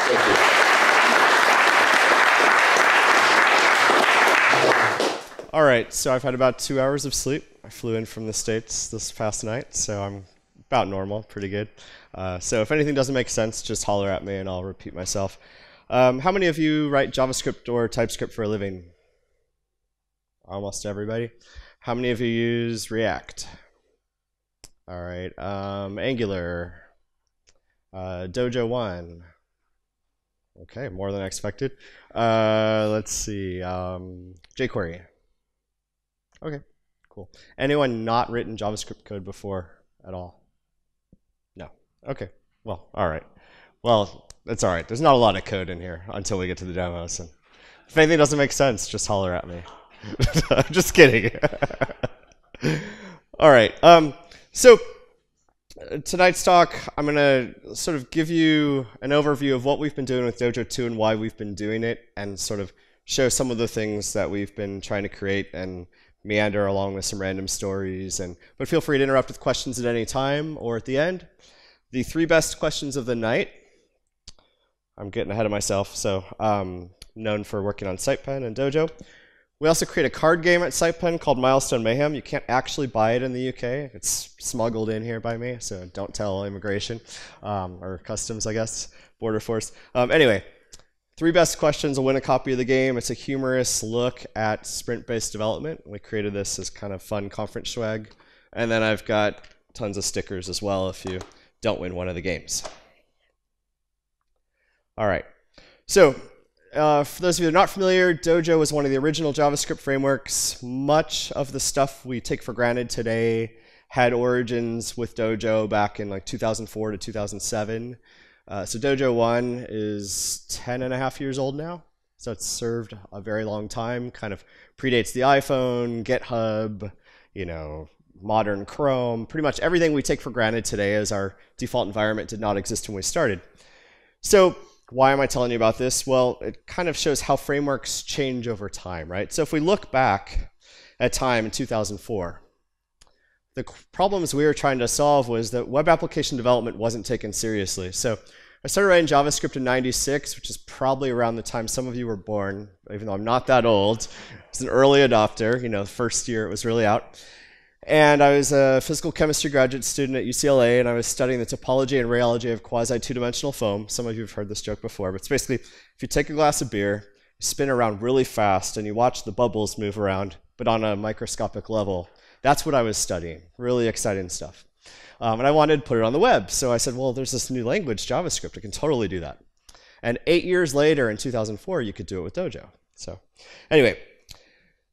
Thank you. All right, so I've had about 2 hours of sleep. I flew in from the States this past night, so I'm about normal, pretty good. So if anything doesn't make sense, just holler at me and I'll repeat myself. How many of you write JavaScript or TypeScript for a living? Almost everybody. How many of you use React? All right, Angular, Dojo 1. Okay, more than I expected. Let's see, jQuery. Okay, cool. Anyone not written JavaScript code before at all? No. Okay, well, all right. Well, that's all right. There's not a lot of code in here until we get to the demos. And if anything doesn't make sense, just holler at me. Just kidding. All right. So tonight's talk, I'm going to sort of give you an overview of what we've been doing with Dojo 2 and why we've been doing it, and sort of show some of the things that we've been trying to create and meander along with some random stories. But feel free to interrupt with questions at any time or at the end. The 3 best questions of the night. I'm getting ahead of myself, so known for working on SitePen and Dojo. We also create a card game at SitePen called Milestone Mayhem. You can't actually buy it in the UK. It's smuggled in here by me, so don't tell immigration or customs, I guess, border force. Anyway, 3 best questions will win a copy of the game. It's a humorous look at sprint-based development. We created this as kind of fun conference swag. And then I've got tons of stickers as well if you don't win one of the games. All right. So for those of you who are not familiar, Dojo was one of the original JavaScript frameworks. Much of the stuff we take for granted today had origins with Dojo back in like 2004 to 2007. So Dojo 1 is 10.5 years old now. So it's served a very long time, kind of predates the iPhone, GitHub, you know, modern Chrome. Pretty much everything we take for granted today as our default environment did not exist when we started. So why am I telling you about this? Well, it kind of shows how frameworks change over time, right? So if we look back at time in 2004, the problems we were trying to solve was that web application development wasn't taken seriously. So I started writing JavaScript in '96, which is probably around the time some of you were born, even though I'm not that old. I was an early adopter, you know, the first year it was really out. And I was a physical chemistry graduate student at UCLA, and I was studying the topology and rheology of quasi-two-dimensional foam. Some of you have heard this joke before, but it's basically if you take a glass of beer, you spin around really fast, and you watch the bubbles move around, but on a microscopic level. That's what I was studying. Really exciting stuff. And I wanted to put it on the web. So I said, well, there's this new language, JavaScript. I can totally do that. And 8 years later, in 2004, you could do it with Dojo. So anyway,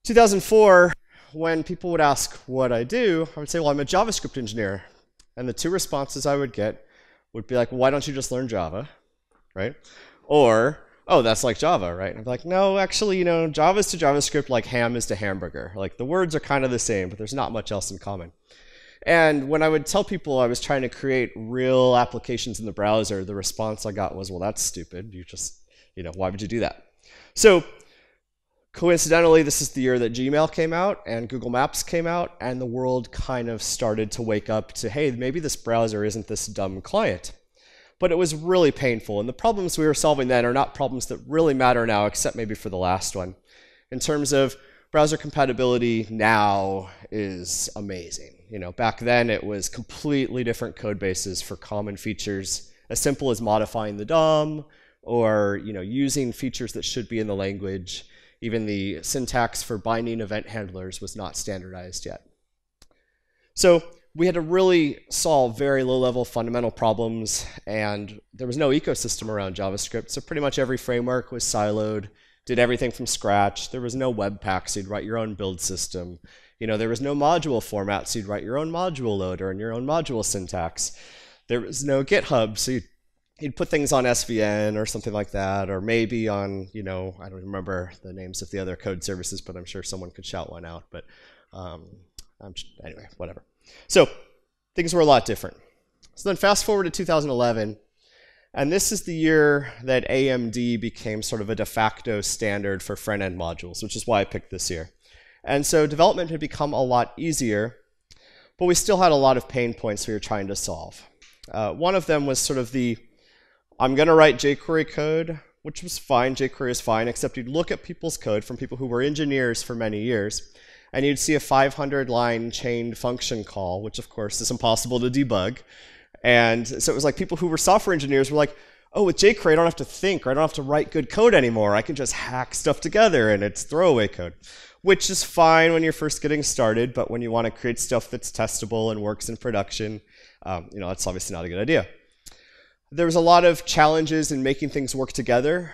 2004, when people would ask what I do, I would say, well, I'm a JavaScript engineer. And the 2 responses I would get would be like, well, why don't you just learn Java, right? Or, oh, that's like Java, right? And I'm like, no, actually, you know, Java's to JavaScript like ham is to hamburger. Like the words are kind of the same, but there's not much else in common. And when I would tell people I was trying to create real applications in the browser, the response I got was, well, that's stupid. You just, you know, why would you do that? So coincidentally, this is the year that Gmail came out and Google Maps came out, and the world kind of started to wake up to, hey, maybe this browser isn't this dumb client. But it was really painful, and the problems we were solving then are not problems that really matter now, except maybe for the last one. In terms of browser compatibility now is amazing. You know, back then it was completely different code bases for common features, as simple as modifying the DOM or, you know, using features that should be in the language. Even the syntax for binding event handlers was not standardized yet. So we had to really solve very low-level fundamental problems, and there was no ecosystem around JavaScript, so pretty much every framework was siloed, did everything from scratch. There was no Webpack, so you'd write your own build system. You know, there was no module format, so you'd write your own module loader and your own module syntax. There was no GitHub, so you'd put things on SVN or something like that, or maybe on, you know, I don't remember the names of the other code services, but I'm sure someone could shout one out. But anyway, whatever. So things were a lot different. So then fast forward to 2011, and this is the year that AMD became sort of a de facto standard for front-end modules, which is why I picked this year. And so development had become a lot easier, but we still had a lot of pain points we were trying to solve. One of them was sort of the I'm going to write jQuery code, which was fine. jQuery is fine, except you'd look at people's code from people who were engineers for many years, and you'd see a 500-line chained function call, which of course is impossible to debug. And so it was like people who were software engineers were like, oh, with jQuery, I don't have to think, or I don't have to write good code anymore. I can just hack stuff together, and it's throwaway code, which is fine when you're first getting started, but when you want to create stuff that's testable and works in production, that's obviously not a good idea. There was a lot of challenges in making things work together.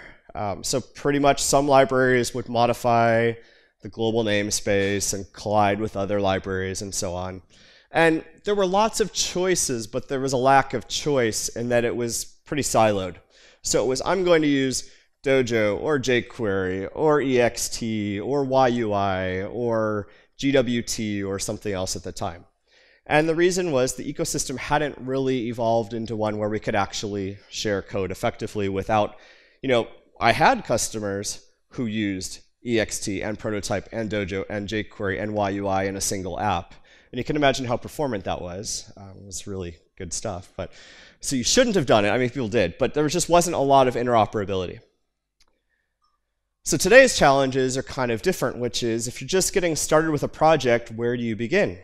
So pretty much some libraries would modify the global namespace and collide with other libraries and so on. And there were lots of choices, but there was a lack of choice in that it was pretty siloed. So it was, I'm going to use Dojo or jQuery or EXT or YUI or GWT or something else at the time. And the reason was the ecosystem hadn't really evolved into one where we could actually share code effectively without, I had customers who used EXT and Prototype and Dojo and jQuery and YUI in a single app. And you can imagine how performant that was. It was really good stuff. So you shouldn't have done it. I mean, people did. But there just wasn't a lot of interoperability. So today's challenges are kind of different, which is if you're just getting started with a project, where do you begin?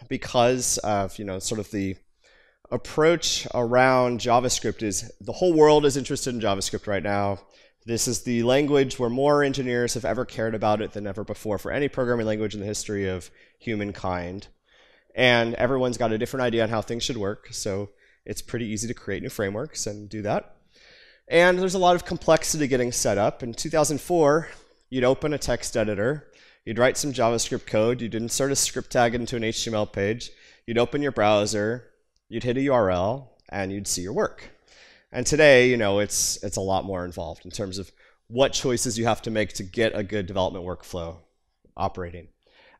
Because of, sort of the approach around JavaScript is the whole world is interested in JavaScript right now. This is the language where more engineers have ever cared about it than ever before for any programming language in the history of humankind. And everyone's got a different idea on how things should work, so it's pretty easy to create new frameworks and do that. And there's a lot of complexity getting set up. In 2004, you'd open a text editor, you'd write some JavaScript code, you'd insert a script tag into an HTML page, you'd open your browser, you'd hit a URL, and you'd see your work. And today, it's a lot more involved in terms of what choices you have to make to get a good development workflow operating.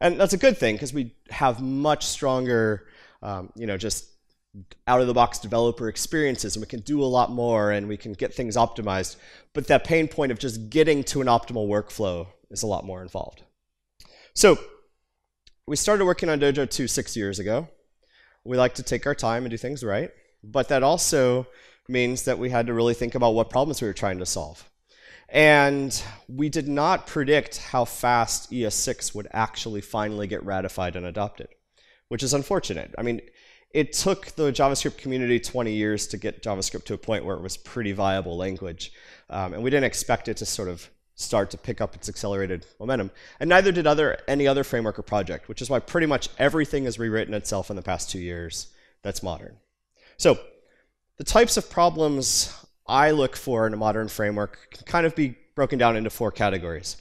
And that's a good thing, because we have much stronger, just out-of-the-box developer experiences, and we can do a lot more, and we can get things optimized. But that pain point of just getting to an optimal workflow is a lot more involved. So we started working on Dojo 2 6 years ago. We like to take our time and do things right, but that also means that we had to really think about what problems we were trying to solve. And we did not predict how fast ES6 would actually finally get ratified and adopted, which is unfortunate. I mean, it took the JavaScript community 20 years to get JavaScript to a point where it was pretty viable language. And we didn't expect it to sort of start to pick up its accelerated momentum. And neither did any other framework or project, which is why pretty much everything has rewritten itself in the past 2 years that's modern. So the types of problems I look for in a modern framework can kind of be broken down into 4 categories.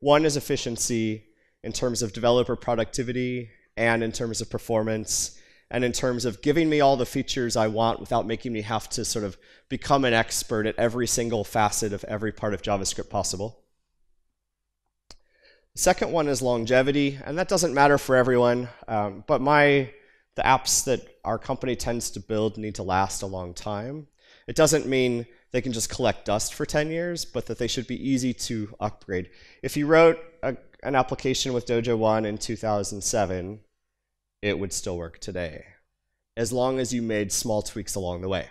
One is efficiency in terms of developer productivity and in terms of performance and in terms of giving me all the features I want without making me have to sort of become an expert at every single facet of every part of JavaScript possible. The second one is longevity, and that doesn't matter for everyone, but the apps that our company tends to build need to last a long time. It doesn't mean they can just collect dust for 10 years, but that they should be easy to upgrade. If you wrote an application with Dojo 1 in 2007, it would still work today, as long as you made small tweaks along the way.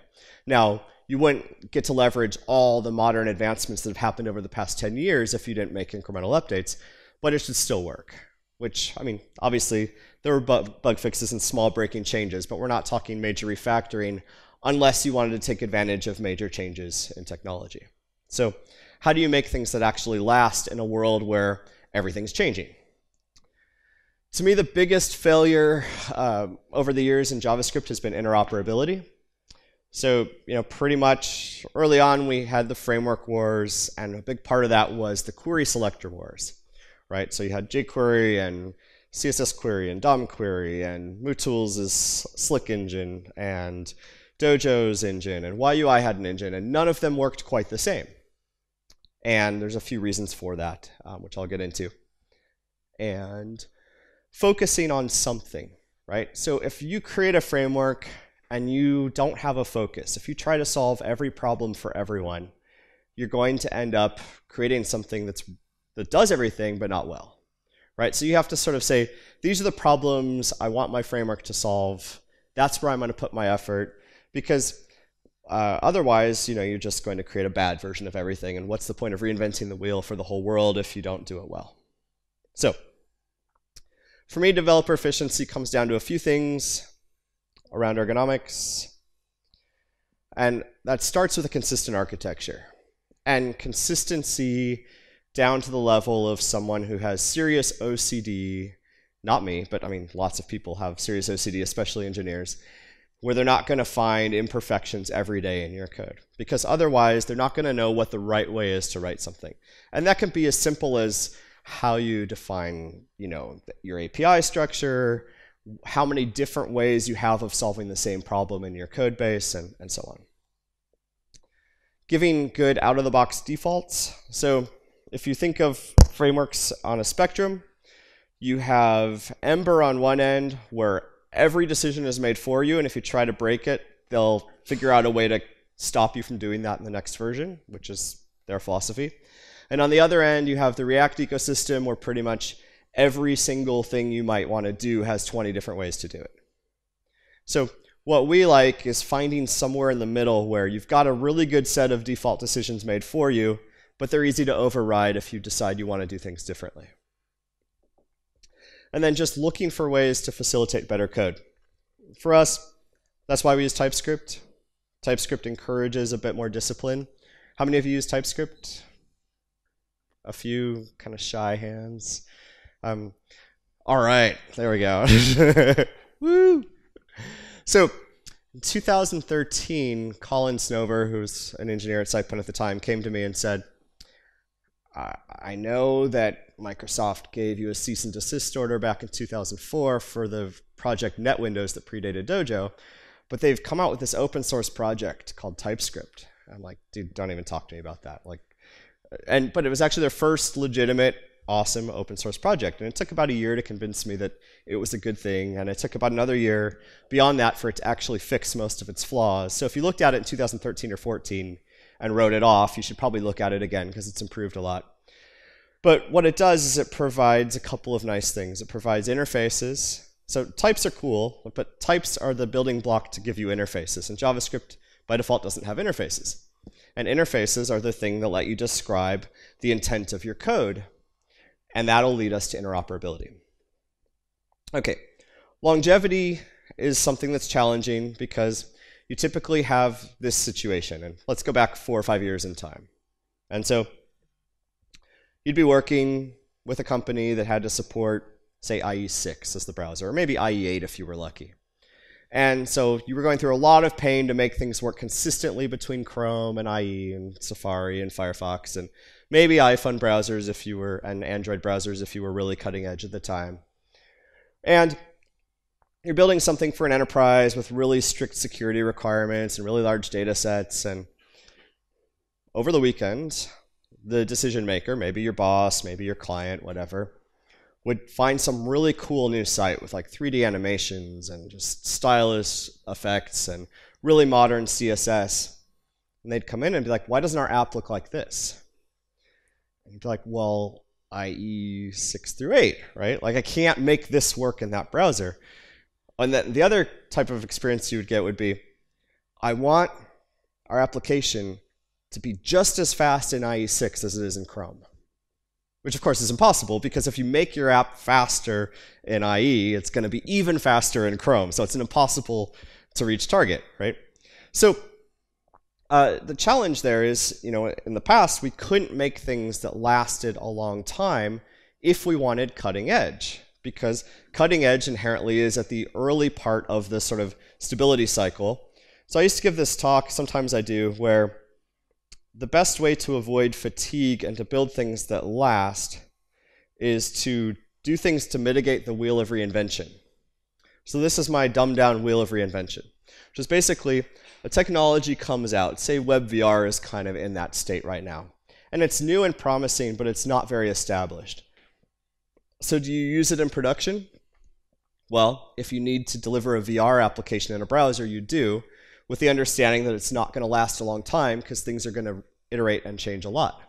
Now, you wouldn't get to leverage all the modern advancements that have happened over the past 10 years if you didn't make incremental updates, but it should still work. Which, I mean, obviously, there were bug fixes and small breaking changes, but we're not talking major refactoring unless you wanted to take advantage of major changes in technology. So how do you make things that actually last in a world where everything's changing? To me, the biggest failure over the years in JavaScript has been interoperability. So, pretty much early on we had the framework wars, and a big part of that was the query selector wars, right? So you had jQuery and CSS query and DOM query and MooTools' Slick engine and Dojo's engine and YUI had an engine, and none of them worked quite the same. And there's a few reasons for that, which I'll get into. And focusing on something, right? So if you create a framework and you don't have a focus, if you try to solve every problem for everyone, you're going to end up creating something that does everything but not well, right? So you have to sort of say, these are the problems I want my framework to solve. That's where I'm going to put my effort. Because Otherwise, you're just going to create a bad version of everything. And what's the point of reinventing the wheel for the whole world if you don't do it well? So for me, developer efficiency comes down to a few things around ergonomics. And that starts with a consistent architecture. And consistency down to the level of someone who has serious OCD, not me, but I mean, lots of people have serious OCD, especially engineers, where they're not going to find imperfections every day in your code. Because otherwise, they're not going to know what the right way is to write something. And that can be as simple as how you define, your API structure, how many different ways you have of solving the same problem in your code base, and so on. Giving good out-of-the-box defaults. So if you think of frameworks on a spectrum, you have Ember on one end, where every decision is made for you, and if you try to break it, they'll figure out a way to stop you from doing that in the next version, which is their philosophy. And on the other end, you have the React ecosystem, where pretty much every single thing you might want to do has 20 different ways to do it. So what we like is finding somewhere in the middle where you've got a really good set of default decisions made for you, but they're easy to override if you decide you want to do things differently. And then just looking for ways to facilitate better code. For us, that's why we use TypeScript. TypeScript encourages a bit more discipline. How many of you use TypeScript? A few kind of shy hands. All right, there we go. Woo! So in 2013, Colin Snover, who's an engineer at SitePoint at the time, came to me and said, I know that Microsoft gave you a cease and desist order back in 2004 for the project NetWindows that predated Dojo, but they've come out with this open source project called TypeScript. I'm like, dude, don't even talk to me about that. But it was actually their first legitimate, awesome open source project. And it took about a year to convince me that it was a good thing. And it took about another year beyond that for it to actually fix most of its flaws. So if you looked at it in 2013 or 14 and wrote it off, you should probably look at it again because it's improved a lot. But what it does is it provides a couple of nice things. It provides interfaces. So types are cool, but types are the building block to give you interfaces. And JavaScript, by default, doesn't have interfaces. And interfaces are the thing that let you describe the intent of your code. And that'll lead us to interoperability. Okay, longevity is something that's challenging because you typically have this situation. And let's go back 4 or 5 years in time. And so you'd be working with a company that had to support, say, IE6 as the browser, or maybe IE8 if you were lucky. And so you were going through a lot of pain to make things work consistently between Chrome and IE and Safari and Firefox and maybe iPhone browsers if you were, and Android browsers if you were really cutting edge at the time. And you're building something for an enterprise with really strict security requirements and really large data sets. And over the weekend, the decision maker, maybe your boss, maybe your client, whatever, would find some really cool new site with like 3D animations and just stylish effects and really modern CSS. And they'd come in and be like, why doesn't our app look like this? And you'd be like, well, IE 6 through 8, right? Like I can't make this work in that browser. And then the other type of experience you would get would be, I want our application to be just as fast in IE6 as it is in Chrome. Which of course is impossible because if you make your app faster in IE, it's going to be even faster in Chrome. So it's an impossible to reach target, right? So the challenge there is, in the past, we couldn't make things that lasted a long time if we wanted cutting edge, because cutting edge inherently is at the early part of the sort of stability cycle. So I used to give this talk, sometimes I do, where the best way to avoid fatigue and to build things that last is to do things to mitigate the wheel of reinvention. So this is my dumbed down wheel of reinvention, which is basically a technology comes out. Say WebVR is kind of in that state right now. And it's new and promising, but it's not very established. So do you use it in production? Well, if you need to deliver a VR application in a browser, you do, with the understanding that it's not going to last a long time because things are going to iterate and change a lot.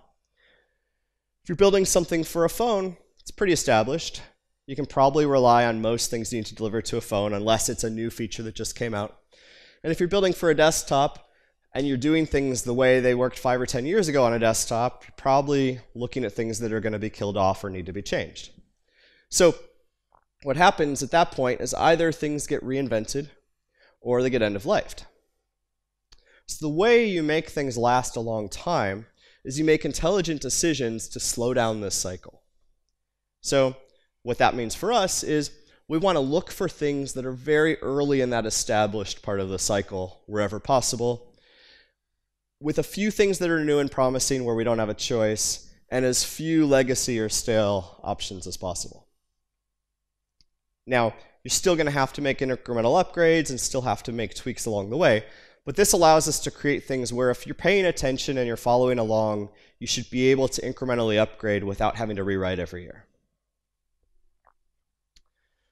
If you're building something for a phone, it's pretty established. You can probably rely on most things you need to deliver to a phone unless it's a new feature that just came out. And if you're building for a desktop, and you're doing things the way they worked 5 or 10 years ago on a desktop, you're probably looking at things that are going to be killed off or need to be changed. So what happens at that point is either things get reinvented or they get end-of-lifed. So the way you make things last a long time is you make intelligent decisions to slow down this cycle. So what that means for us is we want to look for things that are very early in that established part of the cycle, wherever possible, with a few things that are new and promising where we don't have a choice, and as few legacy or stale options as possible. Now, you're still going to have to make incremental upgrades and still have to make tweaks along the way, but this allows us to create things where if you're paying attention and you're following along, you should be able to incrementally upgrade without having to rewrite every year.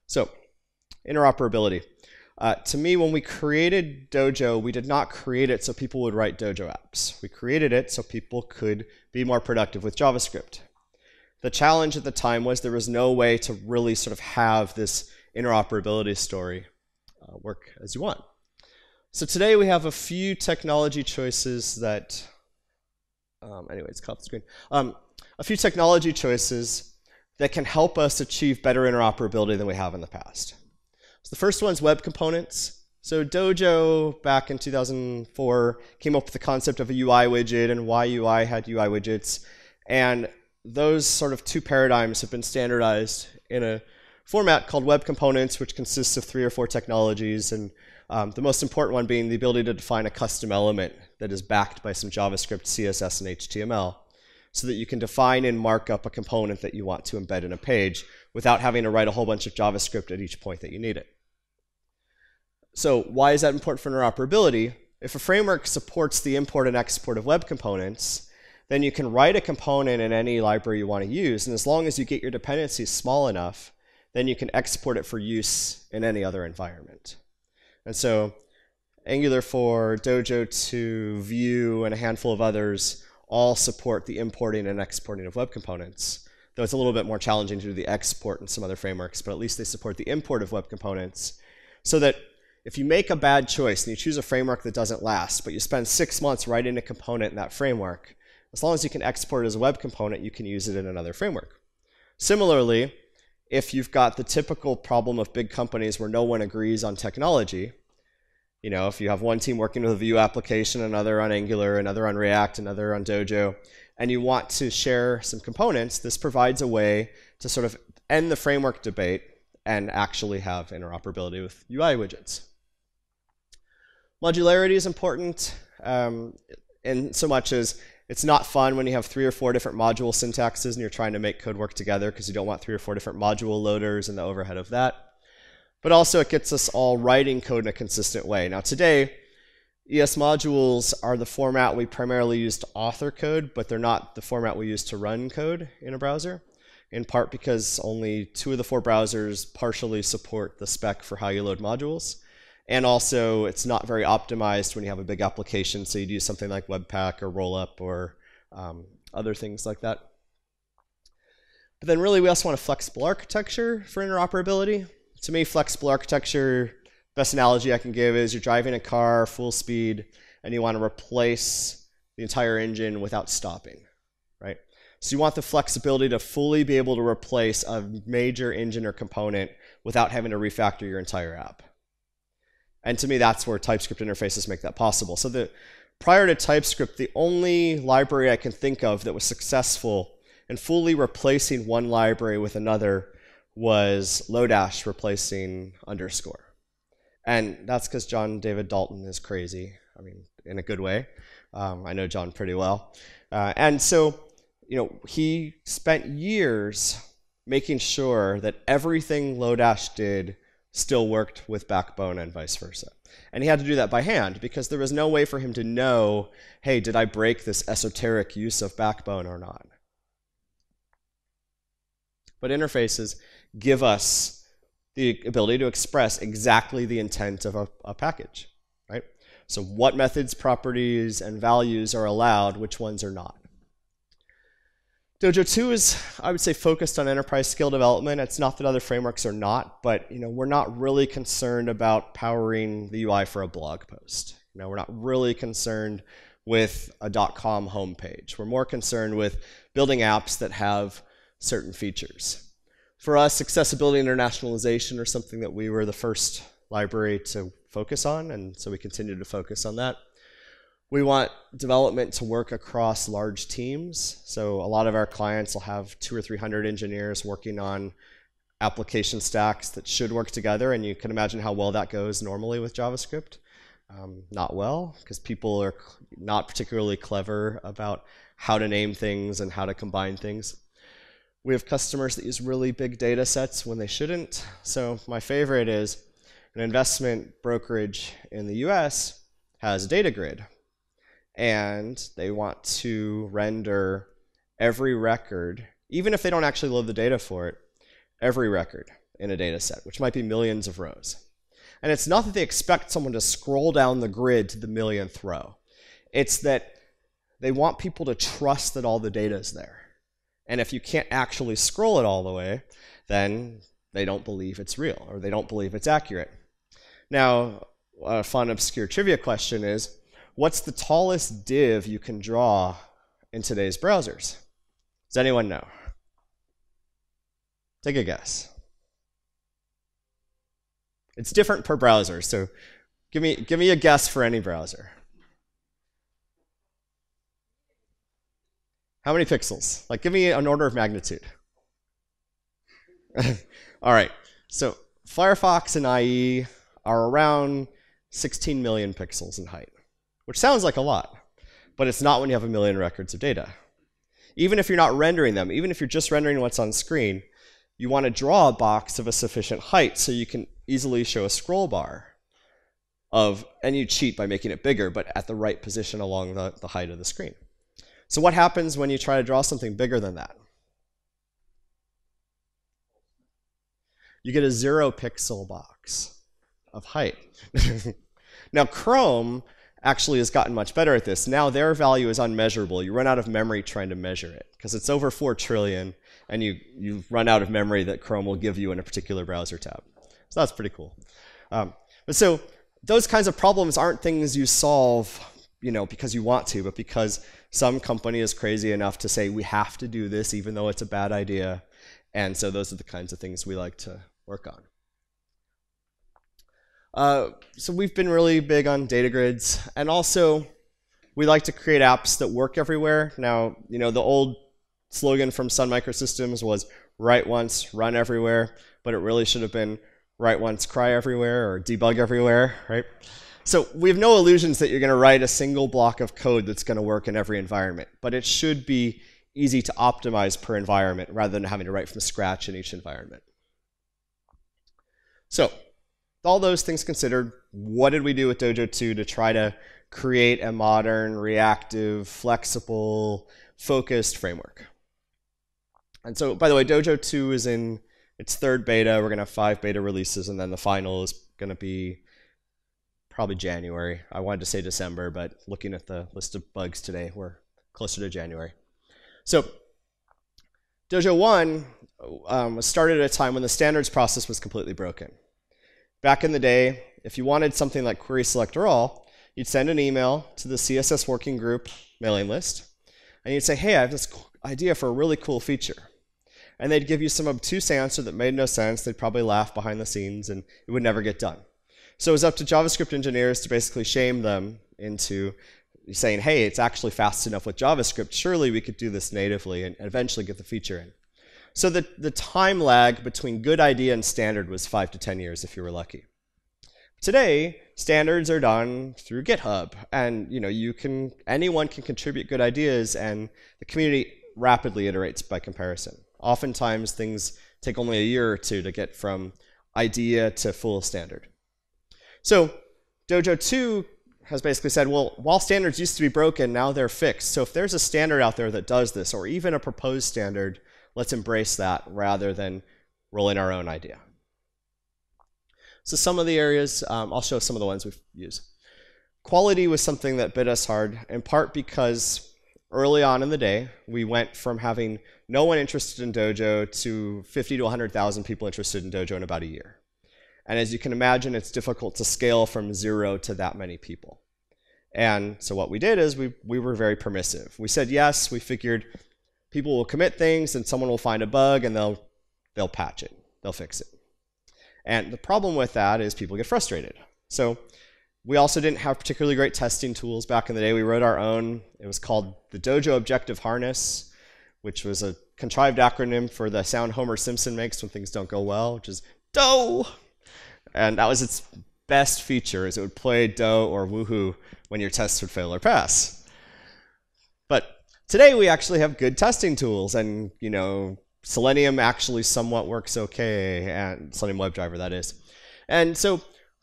So, interoperability. To me, when we created Dojo, we did not create it so people would write Dojo apps. We created it so people could be more productive with JavaScript. The challenge at the time was there was no way to really sort of have this interoperability story work as you want. So today we have a few technology choices that, anyways, cut off the screen. A few technology choices that can help us achieve better interoperability than we have in the past. So the first one's web components. So Dojo, back in 2004, came up with the concept of a UI widget, and YUI had UI widgets. And those sort of two paradigms have been standardized in a format called web components, which consists of 3 or 4 technologies, and the most important one being the ability to define a custom element that is backed by some JavaScript, CSS, and HTML, so that you can define and mark up a component that you want to embed in a page without having to write a whole bunch of JavaScript at each point that you need it. So why is that important for interoperability? If a framework supports the import and export of web components, then you can write a component in any library you want to use, and as long as you get your dependencies small enough, then you can export it for use in any other environment. And so Angular 4, Dojo 2, Vue, and a handful of others all support the importing and exporting of web components, though it's a little bit more challenging to do the export in some other frameworks, but at least they support the import of web components, so that if you make a bad choice and you choose a framework that doesn't last, but you spend 6 months writing a component in that framework, as long as you can export it as a web component, you can use it in another framework. Similarly, if you've got the typical problem of big companies where no one agrees on technology, you know, if you have one team working with a Vue application, another on Angular, another on React, another on Dojo, and you want to share some components, this provides a way to sort of end the framework debate and actually have interoperability with UI widgets. Modularity is important in so much as it's not fun when you have 3 or 4 different module syntaxes and you're trying to make code work together because you don't want 3 or 4 different module loaders and the overhead of that. But also it gets us all writing code in a consistent way. Now today, ES modules are the format we primarily use to author code, but they're not the format we use to run code in a browser, in part because only 2 of the 4 browsers partially support the spec for how you load modules. And also, it's not very optimized when you have a big application, so you'd use something like Webpack or Rollup or other things like that. But then really, we also want a flexible architecture for interoperability. To me, flexible architecture, best analogy I can give is you're driving a car full speed, and you want to replace the entire engine without stopping, right? So you want the flexibility to fully be able to replace a major engine or component without having to refactor your entire app. And to me, that's where TypeScript interfaces make that possible. So prior to TypeScript, the only library I can think of that was successful in fully replacing one library with another was Lodash replacing underscore. And that's because John David Dalton is crazy. I mean, in a good way. I know John pretty well. And so, you know, he spent years making sure that everything Lodash did still worked with Backbone and vice versa. And he had to do that by hand because there was no way for him to know, hey, did I break this esoteric use of Backbone or not? But interfaces give us the ability to express exactly the intent of a package, right? So what methods, properties, and values are allowed, which ones are not. Dojo 2 is, I would say, focused on enterprise scale development. It's not that other frameworks are not, but you know, we're not really concerned about powering the UI for a blog post. We're not really concerned with a .com homepage. We're more concerned with building apps that have certain features. For us, accessibility and internationalization are something that we were the first library to focus on, and so we continue to focus on that. We want development to work across large teams. So a lot of our clients will have 200 or 300 engineers working on application stacks that should work together, and you can imagine how well that goes normally with JavaScript. Not well, because people are not particularly clever about how to name things and how to combine things. We have customers that use really big data sets when they shouldn't. So my favorite is an investment brokerage in the US has a data grid, and they want to render every record, even if they don't actually load the data for it, every record in a data set, which might be millions of rows. And it's not that they expect someone to scroll down the grid to the millionth row. It's that they want people to trust that all the data is there. And if you can't actually scroll it all the way, then they don't believe it's real, or they don't believe it's accurate. Now, a fun, obscure trivia question is, what's the tallest div you can draw in today's browsers? Does anyone know? Take a guess. It's different per browser, so give me a guess for any browser. How many pixels? Like, give me an order of magnitude. All right, so Firefox and IE are around 16 million pixels in height, which sounds like a lot, but it's not when you have a million records of data. Even if you're not rendering them, even if you're just rendering what's on screen, you want to draw a box of a sufficient height so you can easily show a scroll bar of, and you cheat by making it bigger, but at the right position along the height of the screen. So what happens when you try to draw something bigger than that? You get a 0 pixel box of height. Now Chrome actually has gotten much better at this. Now their value is unmeasurable. You run out of memory trying to measure it, because it's over 4 trillion, and you run out of memory that Chrome will give you in a particular browser tab. So that's pretty cool. But so those kinds of problems aren't things you solve, because you want to, but because some company is crazy enough to say we have to do this even though it's a bad idea. And so those are the kinds of things we like to work on. So we've been really big on data grids, and also we like to create apps that work everywhere. Now, the old slogan from Sun Microsystems was write once, run everywhere, but it really should have been write once, cry everywhere, or debug everywhere, right? So we have no illusions that you're going to write a single block of code that's going to work in every environment, but it should be easy to optimize per environment rather than having to write from scratch in each environment. So all those things considered, what did we do with Dojo 2 to try to create a modern, reactive, flexible, focused framework? And so, by the way, Dojo 2 is in its 3rd beta. We're going to have 5 beta releases, and then the final is going to be probably January. I wanted to say December, but looking at the list of bugs today, we're closer to January. So Dojo 1 was started at a time when the standards process was completely broken. Back in the day, if you wanted something like query selector all, you'd send an email to the CSS working group mailing list, and you'd say, hey, I have this idea for a really cool feature. And they'd give you some obtuse answer that made no sense. They'd probably laugh behind the scenes, and it would never get done. So it was up to JavaScript engineers to basically shame them into saying, hey, it's actually fast enough with JavaScript. Surely we could do this natively and eventually get the feature in. So the time lag between good idea and standard was 5 to 10 years if you were lucky. Today, standards are done through GitHub, and anyone can contribute good ideas, and the community rapidly iterates by comparison. Oftentimes, things take only a year or two to get from idea to full standard. So Dojo 2 has basically said, well, while standards used to be broken, now they're fixed. So if there's a standard out there that does this, or even a proposed standard, let's embrace that rather than rolling our own idea. So some of the areas, I'll show some of the ones we've used. Quality was something that bit us hard, in part because early on in the day, we went from having no one interested in Dojo to 50 to 100,000 people interested in Dojo in about a year. And as you can imagine, it's difficult to scale from 0 to that many people. And so what we did is we were very permissive. We said, yes, we figured people will commit things and someone will find a bug and they'll patch it. They'll fix it. And the problem with that is people get frustrated. So we also didn't have particularly great testing tools back in the day. We wrote our own. It was called the Dojo Objective Harness, which was a contrived acronym for the sound Homer Simpson makes when things don't go well, which is DO. And that was its best feature, is it would play do or woohoo when your tests would fail or pass. But today we actually have good testing tools, and Selenium actually somewhat works okay, and Selenium WebDriver, that is. And so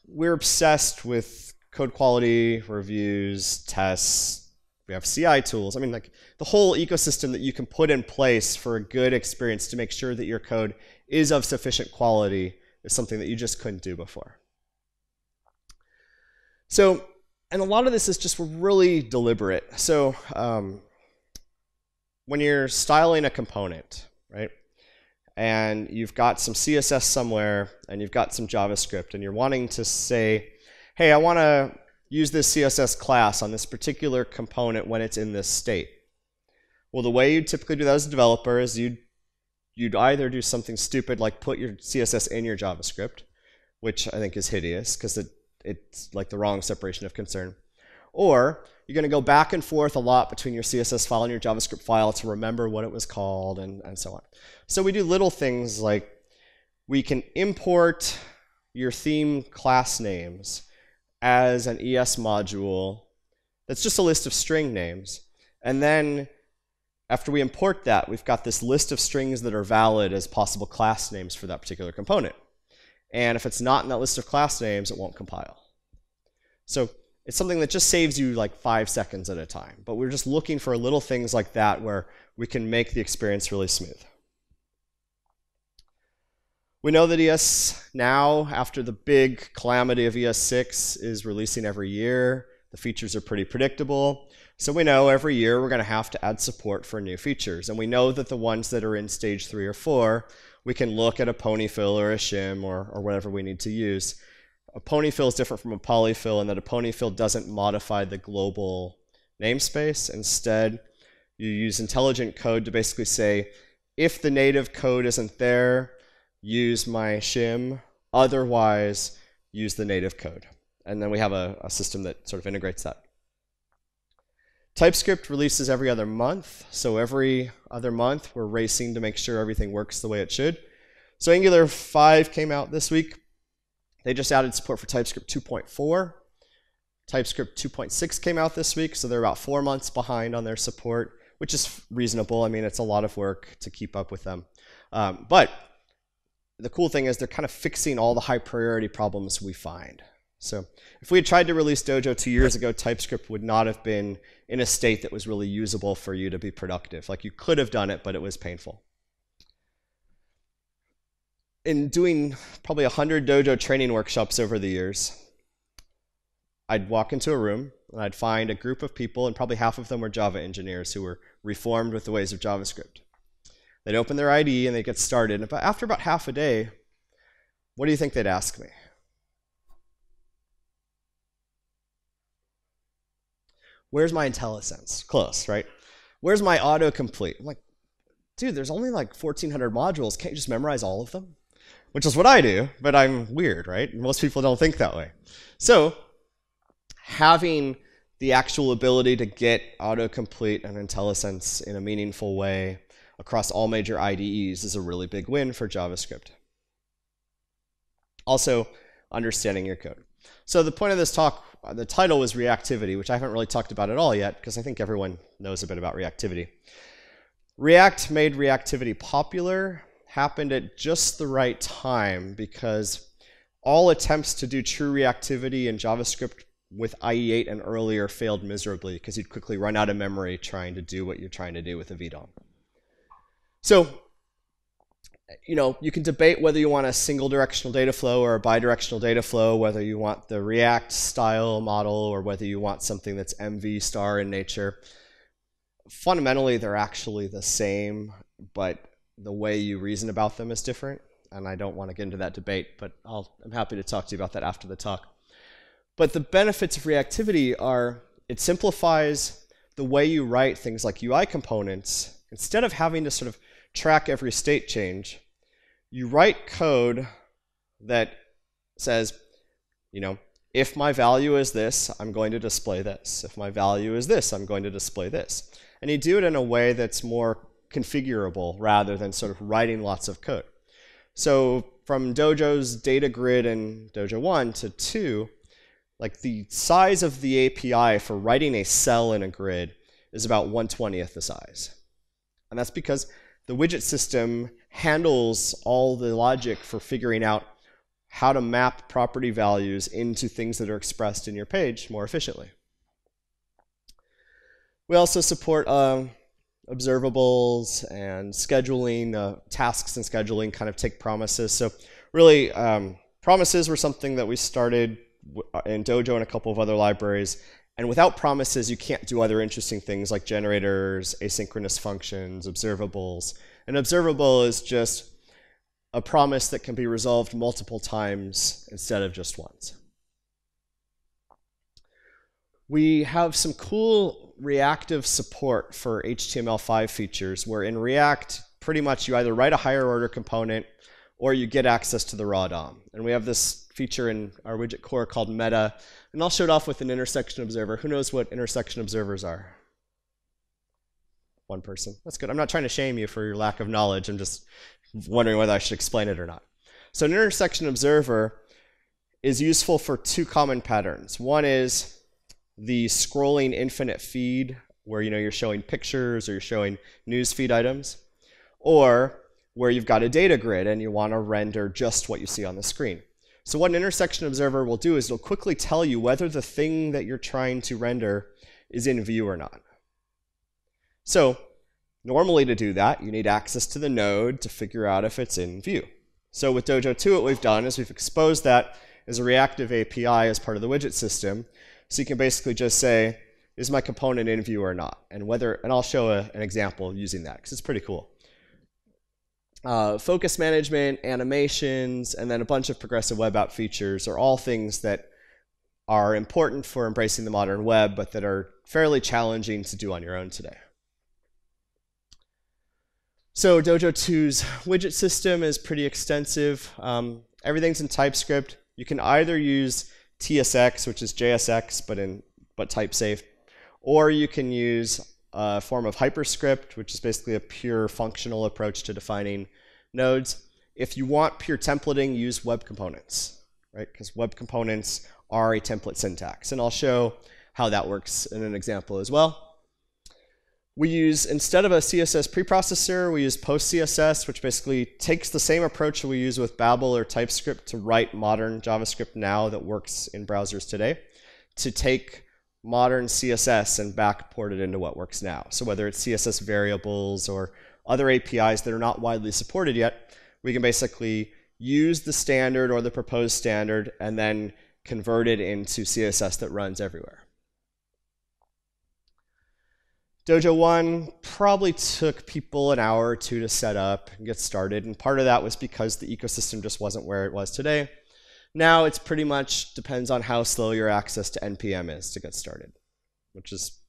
we're obsessed with code quality, reviews, tests. We have CI tools. I mean, like the whole ecosystem that you can put in place for a good experience to make sure that your code is of sufficient quality is something that you just couldn't do before. So, and a lot of this is just really deliberate. So when you're styling a component, right, and you've got some CSS somewhere and you've got some JavaScript and you're wanting to say, hey, I want to use this CSS class on this particular component when it's in this state. Well, the way you typically do that as a developer is you'd either do something stupid like put your CSS in your JavaScript, which I think is hideous because it's like the wrong separation of concern. Or you're going to go back and forth a lot between your CSS file and your JavaScript file to remember what it was called and so on. So we do little things like we can import your theme class names as an ES module that's just a list of string names. And then after we import that, we've got this list of strings that are valid as possible class names for that particular component. And if it's not in that list of class names, it won't compile. So it's something that just saves you like 5 seconds at a time. But we're just looking for little things like that where we can make the experience really smooth. We know that ES now, after the big calamity of ES6, is releasing every year. The features are pretty predictable. So we know every year we're going to have to add support for new features. And we know that the ones that are in stage 3 or 4, we can look at a ponyfill or a shim or whatever we need to use. A ponyfill is different from a polyfill in that a ponyfill doesn't modify the global namespace. Instead, you use intelligent code to basically say, if the native code isn't there, use my shim, otherwise use the native code. And then we have a system that sort of integrates that. TypeScript releases every other month, so every other month we're racing to make sure everything works the way it should. So Angular 5 came out this week. They just added support for TypeScript 2.4. TypeScript 2.6 came out this week, so they're about 4 months behind on their support, which is reasonable. I mean, it's a lot of work to keep up with them. But the cool thing is they're kind of fixing all the high priority problems we find. So if we had tried to release Dojo 2 years ago, TypeScript would not have been in a state that was really usable for you to be productive. Like you could have done it, but it was painful. In doing probably 100 Dojo training workshops over the years, I'd walk into a room and I'd find a group of people, and probably half of them were Java engineers who were reformed with the ways of JavaScript. They'd open their IDE and they'd get started. And after about half a day, what do you think they'd ask me? Where's my IntelliSense? Close, right? Where's my autocomplete? I'm like, dude, there's only like 1,400 modules. Can't you just memorize all of them? Which is what I do, but I'm weird, right? Most people don't think that way. So having the actual ability to get autocomplete and IntelliSense in a meaningful way across all major IDEs is a really big win for JavaScript. Also, understanding your code. So the point of this talk, the title was reactivity, which I haven't really talked about at all yet, because I think everyone knows a bit about reactivity. React made reactivity popular, happened at just the right time, because all attempts to do true reactivity in JavaScript with IE8 and earlier failed miserably, because you'd quickly run out of memory trying to do what you're trying to do with a VDOM. So, you can debate whether you want a single directional data flow or a bidirectional data flow, whether you want the React style model or whether you want something that's MV star in nature. Fundamentally, they're actually the same, but the way you reason about them is different. And I don't want to get into that debate, but I'm happy to talk to you about that after the talk. But the benefits of reactivity are it simplifies the way you write things like UI components. Instead of having to sort of track every state change, you write code that says, you know, if my value is this, I'm going to display this. If my value is this, I'm going to display this. And you do it in a way that's more configurable rather than sort of writing lots of code. So from Dojo's data grid in Dojo 1 to 2, like the size of the API for writing a cell in a grid is about 1/20th the size. And that's because the widget system handles all the logic for figuring out how to map property values into things that are expressed in your page more efficiently. We also support observables and scheduling. Tasks and scheduling kind of take promises. So really, promises were something that we started in Dojo and a couple of other libraries. And without promises, you can't do other interesting things like generators, asynchronous functions, observables. An observable is just a promise that can be resolved multiple times instead of just once. We have some cool reactive support for HTML5 features, where in React, pretty much you either write a higher order component or you get access to the raw DOM. And we have this feature in our widget core called meta. And I'll show it off with an intersection observer. Who knows what intersection observers are? One person. That's good. I'm not trying to shame you for your lack of knowledge. I'm just wondering whether I should explain it or not. So an intersection observer is useful for two common patterns. One is the scrolling infinite feed, where you're showing pictures or you're showing news feed items, or where you've got a data grid and you want to render just what you see on the screen. So what an intersection observer will do is it'll quickly tell you whether the thing that you're trying to render is in view or not. So normally to do that, you need access to the node to figure out if it's in view. So with Dojo 2, what we've done is we've exposed that as a reactive API as part of the widget system. So you can basically just say, is my component in view or not? And I'll show an example using that, because it's pretty cool. Focus management, animations, and then a bunch of progressive web app features are all things that are important for embracing the modern web, but that are fairly challenging to do on your own today. So Dojo 2's widget system is pretty extensive. Everything's in TypeScript. You can either use TSX, which is JSX, but type safe, or you can use a form of hyperscript, which is basically a pure functional approach to defining nodes. If you want pure templating, use web components, right? Because web components are a template syntax. And I'll show how that works in an example as well. We use, instead of a CSS preprocessor, we use post-CSS, which basically takes the same approach that we use with Babel or TypeScript to write modern JavaScript now that works in browsers today, to take modern CSS and backport it into what works now. So whether it's CSS variables or other APIs that are not widely supported yet, we can basically use the standard or the proposed standard and then convert it into CSS that runs everywhere. Dojo 1 probably took people an hour or two to set up and get started, and part of that was because the ecosystem just wasn't where it was today. Now it's pretty much depends on how slow your access to NPM is to get started, which is,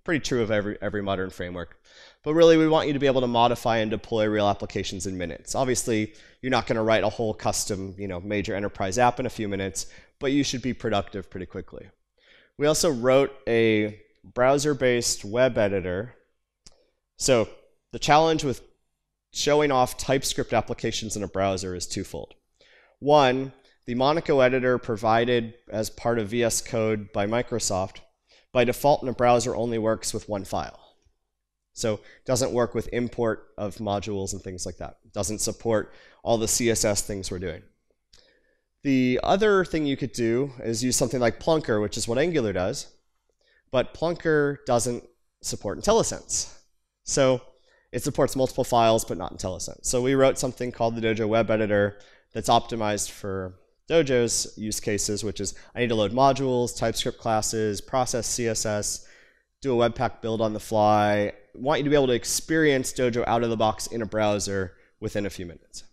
pretty true of every modern framework. But really, we want you to be able to modify and deploy real applications in minutes. Obviously, you're not going to write a whole custom, major enterprise app in a few minutes, but you should be productive pretty quickly. We also wrote a browser-based web editor. So the challenge with showing off TypeScript applications in a browser is twofold. One, the Monaco editor provided as part of VS Code by Microsoft, by default in a browser only works with one file. So it doesn't work with import of modules and things like that. It doesn't support all the CSS things we're doing. The other thing you could do is use something like Plunker, which is what Angular does, but Plunker doesn't support IntelliSense. So it supports multiple files, but not IntelliSense. So we wrote something called the Dojo web editor that's optimized for Dojo's use cases, which is I need to load modules, TypeScript classes, process CSS, do a Webpack build on the fly. I want you to be able to experience Dojo out of the box in a browser within a few minutes.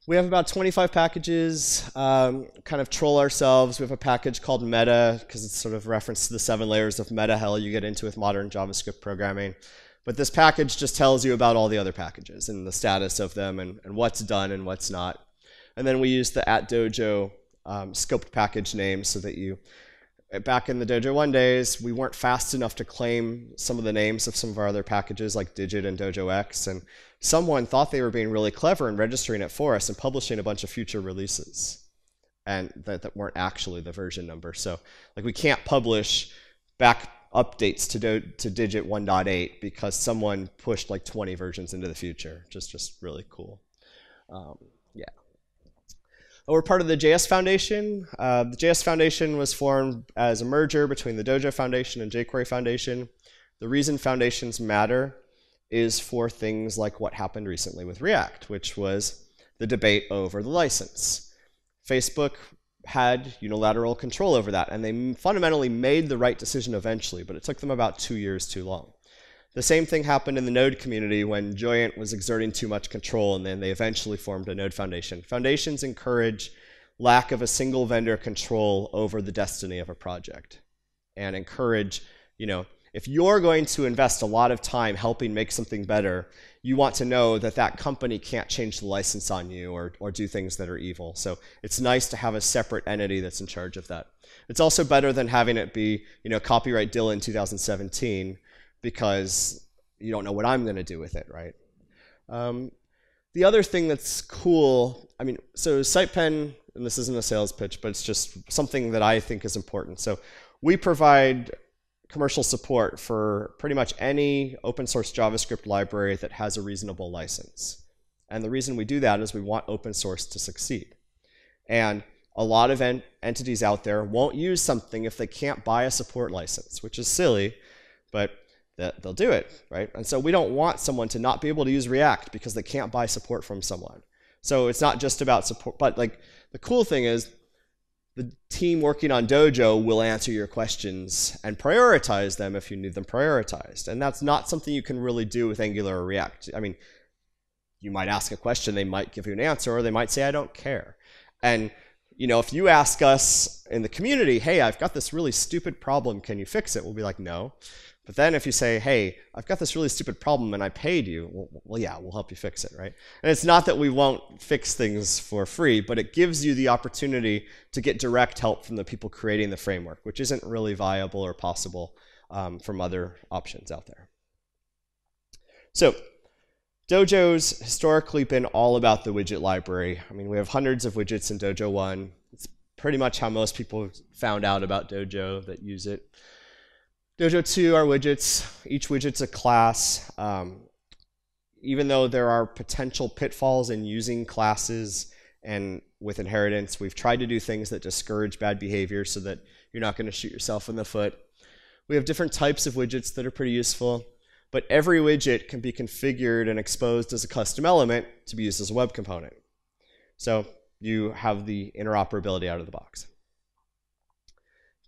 We have about 25 packages, kind of troll ourselves. We have a package called meta, because it's sort of a reference to the 7 layers of meta hell you get into with modern JavaScript programming. But this package just tells you about all the other packages and the status of them and what's done and what's not. And then we use the @Dojo scoped package name so that you, back in the Dojo 1 days, we weren't fast enough to claim some of the names of some of our other packages like Digit and Dojo X. And someone thought they were being really clever and registering it for us and publishing a bunch of future releases. And that weren't actually the version number. So like we can't publish back updates to Digit 1.8 because someone pushed like 20 versions into the future. Just really cool. Yeah. We're part of the JS Foundation. The JS Foundation was formed as a merger between the Dojo Foundation and jQuery Foundation. The reason foundations matter is for things like what happened recently with React, which was the debate over the license. Facebook had unilateral control over that, and they fundamentally made the right decision eventually, but it took them about 2 years too long. The same thing happened in the Node community when Joyent was exerting too much control, and then they eventually formed a Node Foundation. Foundations encourage lack of a single vendor control over the destiny of a project, and encourage, if you're going to invest a lot of time helping make something better, you want to know that that company can't change the license on you or do things that are evil. So it's nice to have a separate entity that's in charge of that. It's also better than having it be, copyright Dylan 2017, because you don't know what I'm going to do with it, right? The other thing that's cool, so SitePen, and this isn't a sales pitch, but it's just something that I think is important. So we provide commercial support for pretty much any open source JavaScript library that has a reasonable license. And the reason we do that is we want open source to succeed. And a lot of entities out there won't use something if they can't buy a support license, which is silly, but they'll do it, right? And so we don't want someone to not be able to use React because they can't buy support from someone. So it's not just about support, but like the cool thing is the team working on Dojo will answer your questions and prioritize them if you need them prioritized. And that's not something you can really do with Angular or React. You might ask a question, they might give you an answer, or they might say, I don't care. And if you ask us in the community, hey, I've got this really stupid problem, can you fix it? We'll be like, no. But then if you say, hey, I've got this really stupid problem and I paid you, well, yeah, we'll help you fix it, right? And it's not that we won't fix things for free, but it gives you the opportunity to get direct help from the people creating the framework, which isn't really viable or possible from other options out there. So Dojo's historically been all about the widget library. We have hundreds of widgets in Dojo 1. It's pretty much how most people found out about Dojo that use it. Dojo 2 are widgets. Each widget's a class. Even though there are potential pitfalls in using classes and with inheritance, we've tried to do things that discourage bad behavior so that you're not going to shoot yourself in the foot. We have different types of widgets that are pretty useful, but every widget can be configured and exposed as a custom element to be used as a web component. So you have the interoperability out of the box.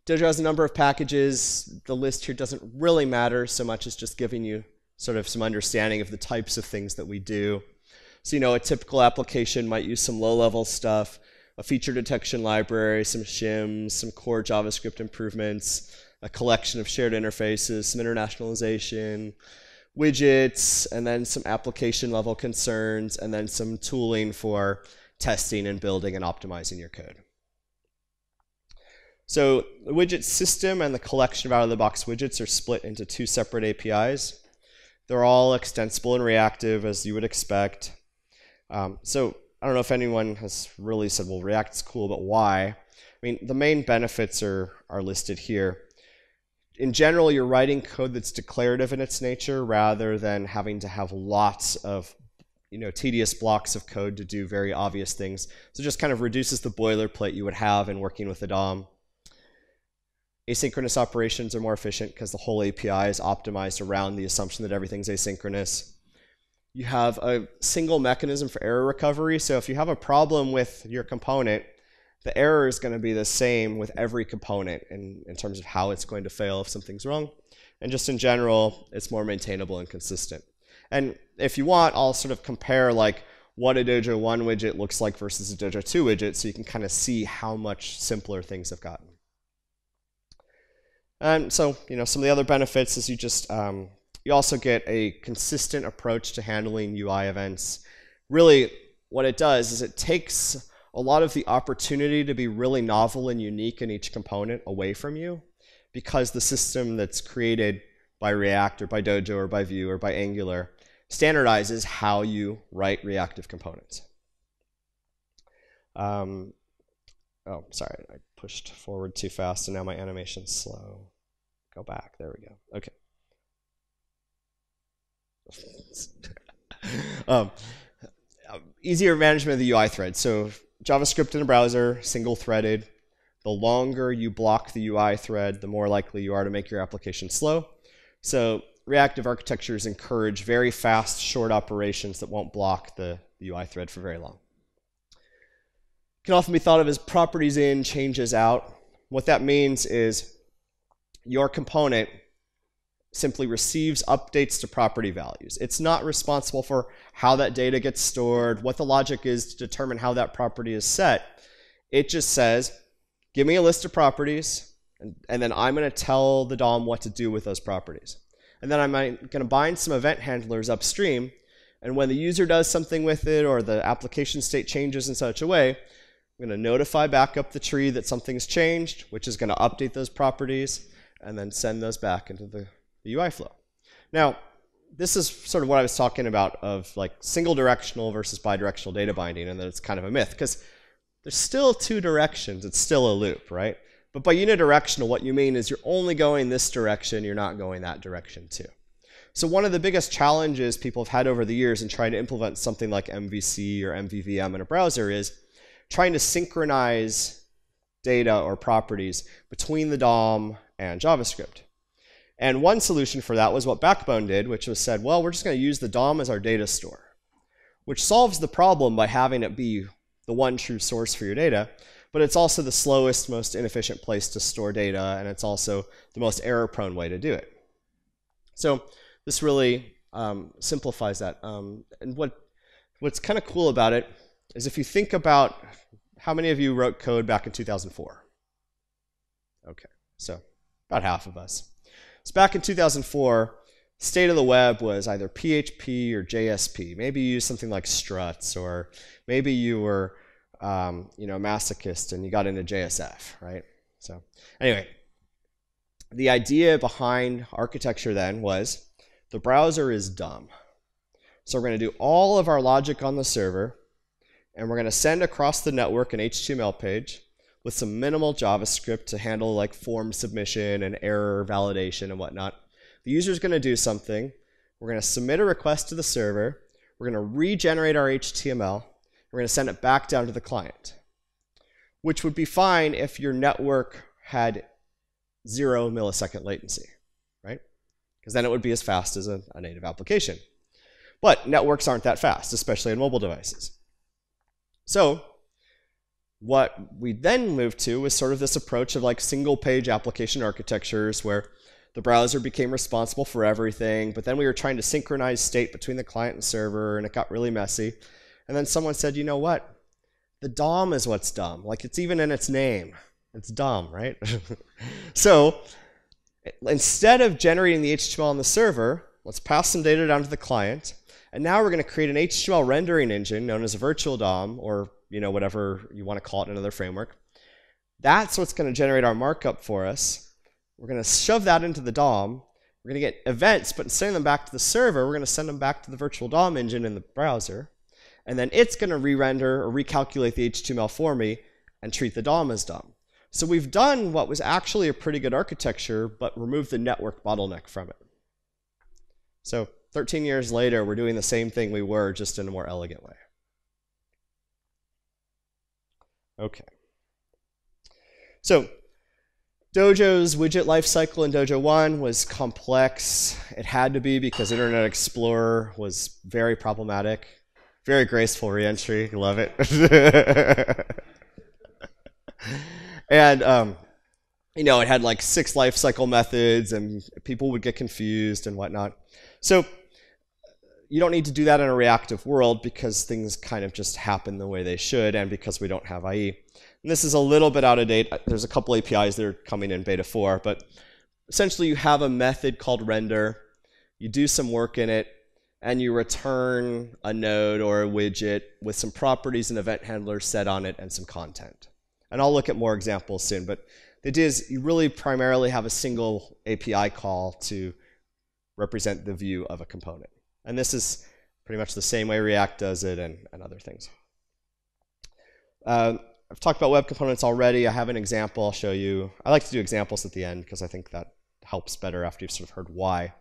Dojo has a number of packages. The list here doesn't really matter so much as just giving you sort of some understanding of the types of things that we do. So, a typical application might use some low-level stuff, a feature detection library, some shims, some core JavaScript improvements, a collection of shared interfaces, some internationalization, widgets, and then some application-level concerns, and then some tooling for testing and building and optimizing your code. So the widget system and the collection of out-of-the-box widgets are split into 2 separate APIs. They're all extensible and reactive, as you would expect. So I don't know if anyone has really said, well, React's cool, but why? The main benefits are listed here. In general, you're writing code that's declarative in its nature rather than having to have lots of tedious blocks of code to do very obvious things. So it just kind of reduces the boilerplate you would have in working with the DOM. Asynchronous operations are more efficient because the whole API is optimized around the assumption that everything's asynchronous. You have a single mechanism for error recovery. So if you have a problem with your component, the error is going to be the same with every component in terms of how it's going to fail if something's wrong. And just in general, it's more maintainable and consistent. And if you want, I'll sort of compare like what a Dojo 1 widget looks like versus a Dojo 2 widget, so you can kind of see how much simpler things have gotten. And so, some of the other benefits is you also get a consistent approach to handling UI events. Really, what it does is it takes a lot of the opportunity to be really novel and unique in each component away from you, because the system that's created by React or by Dojo or by Vue or by Angular standardizes how you write reactive components. Oh, sorry, I pushed forward too fast and now my animation's slow. Go back, there we go, okay. Easier management of the UI thread. So JavaScript in a browser, single-threaded. The longer you block the UI thread, the more likely you are to make your application slow. So reactive architectures encourage very fast, short operations that won't block the UI thread for very long. It can often be thought of as properties in, changes out. What that means is your component simply receives updates to property values. It's not responsible for how that data gets stored, what the logic is to determine how that property is set. It just says, give me a list of properties, and then I'm going to tell the DOM what to do with those properties. And then I'm going to bind some event handlers upstream, and when the user does something with it or the application state changes in such a way, I'm going to notify back up the tree that something's changed, which is going to update those properties, and then send those back into the UI flow. Now, this is sort of what I was talking about of like single directional versus bidirectional data binding, and that it's kind of a myth, because there's still two directions. It's still a loop, right? But by unidirectional, what you mean is you're only going this direction, you're not going that direction too. So one of the biggest challenges people have had over the years in trying to implement something like MVC or MVVM in a browser is trying to synchronize data or properties between the DOM and JavaScript. And one solution for that was what Backbone did, which was said, well, we're just going to use the DOM as our data store, which solves the problem by having it be the one true source for your data, but it's also the slowest, most inefficient place to store data, and it's also the most error-prone way to do it. So this really simplifies that. And what's kind of cool about it is if you think about how many of you wrote code back in 2004? Okay, so about half of us. So back in 2004, state of the web was either PHP or JSP. Maybe you used something like struts, or maybe you were masochist and you got into JSF, right? So anyway, the idea behind architecture then was the browser is dumb. So we're going to do all of our logic on the server, and we're going to send across the network an HTML page with some minimal JavaScript to handle like form submission and error validation and whatnot. The user's going to do something. We're going to submit a request to the server. We're going to regenerate our HTML. We're going to send it back down to the client, which would be fine if your network had 0 millisecond latency, right? Because then it would be as fast as a native application. But networks aren't that fast, especially on mobile devices. So what we then moved to was sort of this approach of like single page application architectures where the browser became responsible for everything, but then we were trying to synchronize state between the client and server, and it got really messy. And then someone said, you know what? The DOM is what's dumb. Like, it's even in its name. It's dumb, right? So instead of generating the HTML on the server, let's pass some data down to the client. And now we're going to create an HTML rendering engine known as a virtual DOM, or whatever you want to call it in another framework. That's what's going to generate our markup for us. We're going to shove that into the DOM. We're going to get events, but instead of them back to the server, we're going to send them back to the virtual DOM engine in the browser. And then it's going to re-render or recalculate the HTML for me and treat the DOM as DOM. So we've done what was actually a pretty good architecture, but removed the network bottleneck from it. So 13 years later, we're doing the same thing we were, just in a more elegant way. Okay. So Dojo's widget lifecycle in Dojo 1 was complex. It had to be because Internet Explorer was very problematic. Very graceful reentry. Love it. And it had like 6 lifecycle methods, and people would get confused and whatnot. So you don't need to do that in a reactive world because things kind of just happen the way they should and because we don't have IE. And this is a little bit out of date. There's a couple APIs that are coming in beta 4, but essentially you have a method called render, you do some work in it, and you return a node or a widget with some properties and event handlers set on it and some content. And I'll look at more examples soon, but the idea is you really primarily have a single API call to represent the view of a component. And this is pretty much the same way React does it and other things. I've talked about web components already. I have an example I'll show you. I like to do examples at the end because I think that helps better after you've sort of heard why.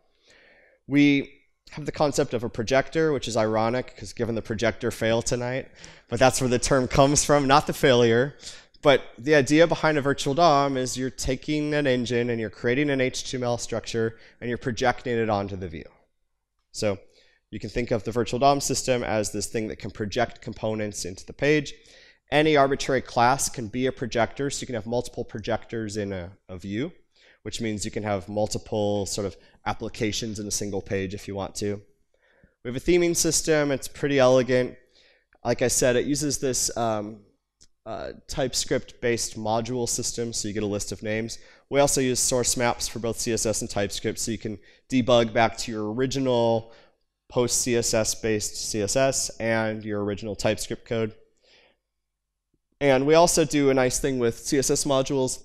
We have the concept of a projector, which is ironic because given the projector failed tonight, but that's where the term comes from, not the failure. But the idea behind a virtual DOM is you're taking an engine and you're creating an HTML structure and you're projecting it onto the view. So you can think of the virtual DOM system as this thing that can project components into the page. Any arbitrary class can be a projector, so you can have multiple projectors in a view, which means you can have multiple sort of applications in a single page if you want to. We have a theming system. It's pretty elegant. Like I said, it uses this TypeScript-based module system, so you get a list of names. We also use source maps for both CSS and TypeScript, so you can debug back to your original post-CSS-based CSS and your original TypeScript code. And we also do a nice thing with CSS modules,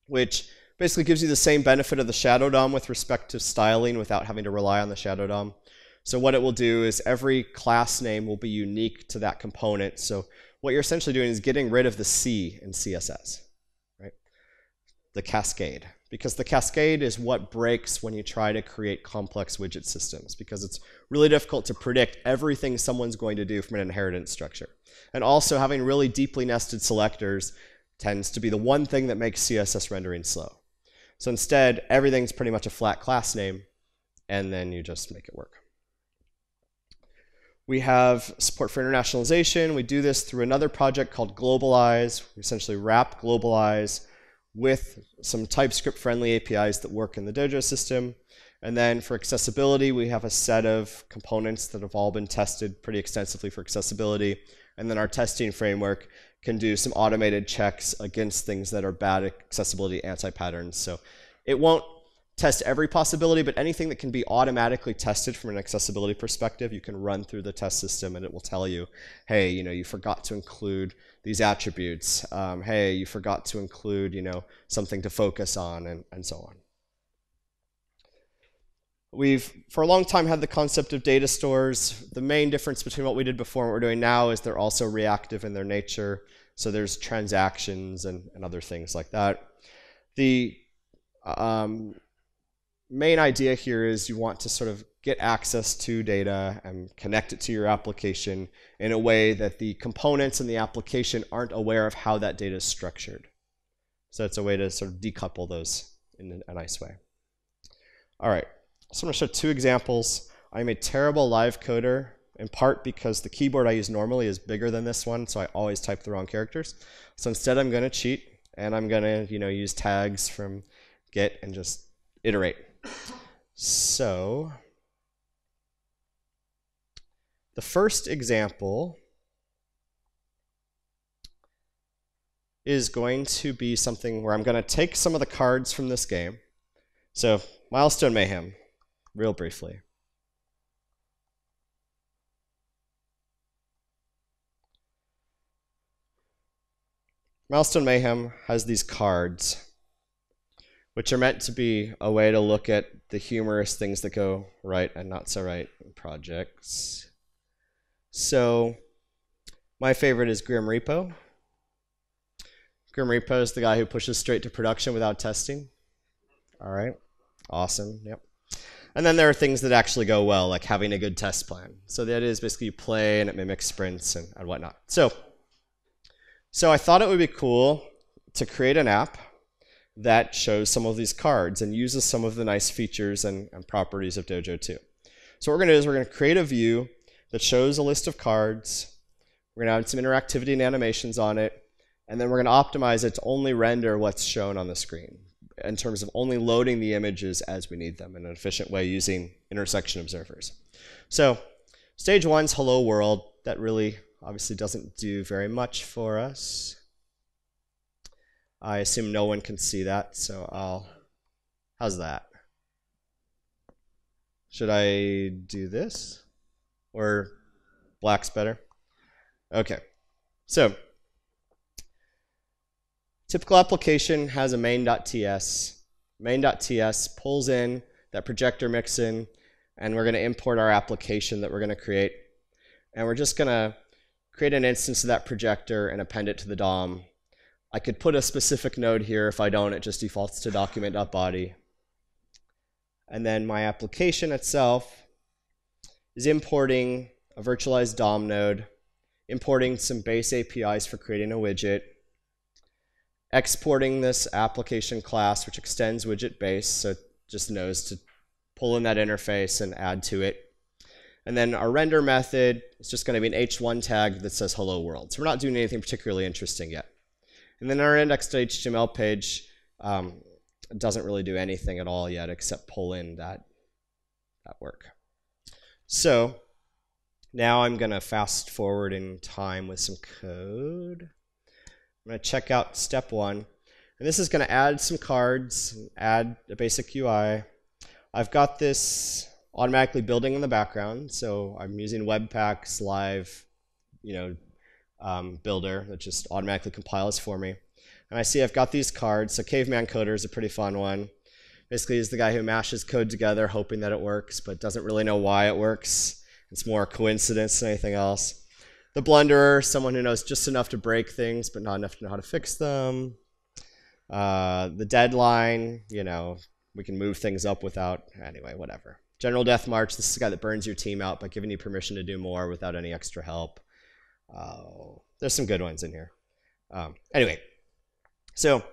which basically gives you the same benefit of the shadow DOM with respect to styling without having to rely on the shadow DOM. So what it will do is every class name will be unique to that component. So what you're essentially doing is getting rid of the C in CSS, right? The cascade. Because the cascade is what breaks when you try to create complex widget systems, because it's really difficult to predict everything someone's going to do from an inheritance structure. And also having really deeply nested selectors tends to be the one thing that makes CSS rendering slow. So instead, everything's pretty much a flat class name, and then you just make it work. We have support for internationalization. We do this through another project called Globalize. We essentially wrap Globalize with some TypeScript-friendly APIs that work in the Dojo system. And then for accessibility, we have a set of components that have all been tested pretty extensively for accessibility. And then our testing framework can do some automated checks against things that are bad accessibility anti-patterns. So it won't test every possibility, but anything that can be automatically tested from an accessibility perspective, you can run through the test system and it will tell you, hey, you forgot to include these attributes. Hey, you forgot to include, something to focus on, and so on. We've, for a long time, had the concept of data stores. The main difference between what we did before and what we're doing now is they're also reactive in their nature. So there's transactions and other things like that. The main idea here is you want to sort of get access to data and connect it to your application in a way that the components in the application aren't aware of how that data is structured. So it's a way to sort of decouple those in a nice way. All right, so I'm going to show two examples. I'm a terrible live coder, in part because the keyboard I use normally is bigger than this one, so I always type the wrong characters. So instead I'm going to cheat, and I'm going to use tags from Git and just iterate. So the first example is going to be something where I'm going to take some of the cards from this game. So Milestone Mayhem, real briefly. Milestone Mayhem has these cards, which are meant to be a way to look at the humorous things that go right and not so right in projects. So my favorite is Grim Repo. Grim Repo is the guy who pushes straight to production without testing. All right, awesome, yep. And then there are things that actually go well, like having a good test plan. So that is basically you play and it mimics sprints and whatnot. So I thought it would be cool to create an app that shows some of these cards and uses some of the nice features and properties of Dojo too. So what we're going to do is we're going to create a view that shows a list of cards. We're going to add some interactivity and animations on it. And then we're going to optimize it to only render what's shown on the screen in terms of only loading the images as we need them in an efficient way using intersection observers. So stage 1's hello world. That really obviously doesn't do very much for us. I assume no one can see that, so how's that? Should I do this? Or black's better? Okay. So typical application has a main.ts. Main.ts pulls in that projector mixin, and we're going to import our application that we're going to create. And we're just going to create an instance of that projector and append it to the DOM. I could put a specific node here. If I don't, it just defaults to document.body. And then my application itself is importing a virtualized DOM node, importing some base APIs for creating a widget, exporting this application class, which extends widget base, so it just knows to pull in that interface and add to it. And then our render method is just going to be an h1 tag that says hello world. So we're not doing anything particularly interesting yet. And then our index.html page doesn't really do anything at all yet except pull in that work. So now I'm going to fast forward in time with some code. I'm going to check out step 1. And this is going to add some cards, add a basic UI. I've got this automatically building in the background, so I'm using Webpack's live builder that just automatically compiles for me. And I see I've got these cards. So Caveman Coder is a pretty fun one. Basically, he's the guy who mashes code together hoping that it works, but doesn't really know why it works. It's more coincidence than anything else. The Blunderer, someone who knows just enough to break things, but not enough to know how to fix them. The Deadline, we can move things up without, anyway, whatever. General Death March, this is the guy that burns your team out by giving you permission to do more without any extra help. There's some good ones in here. Anyway, so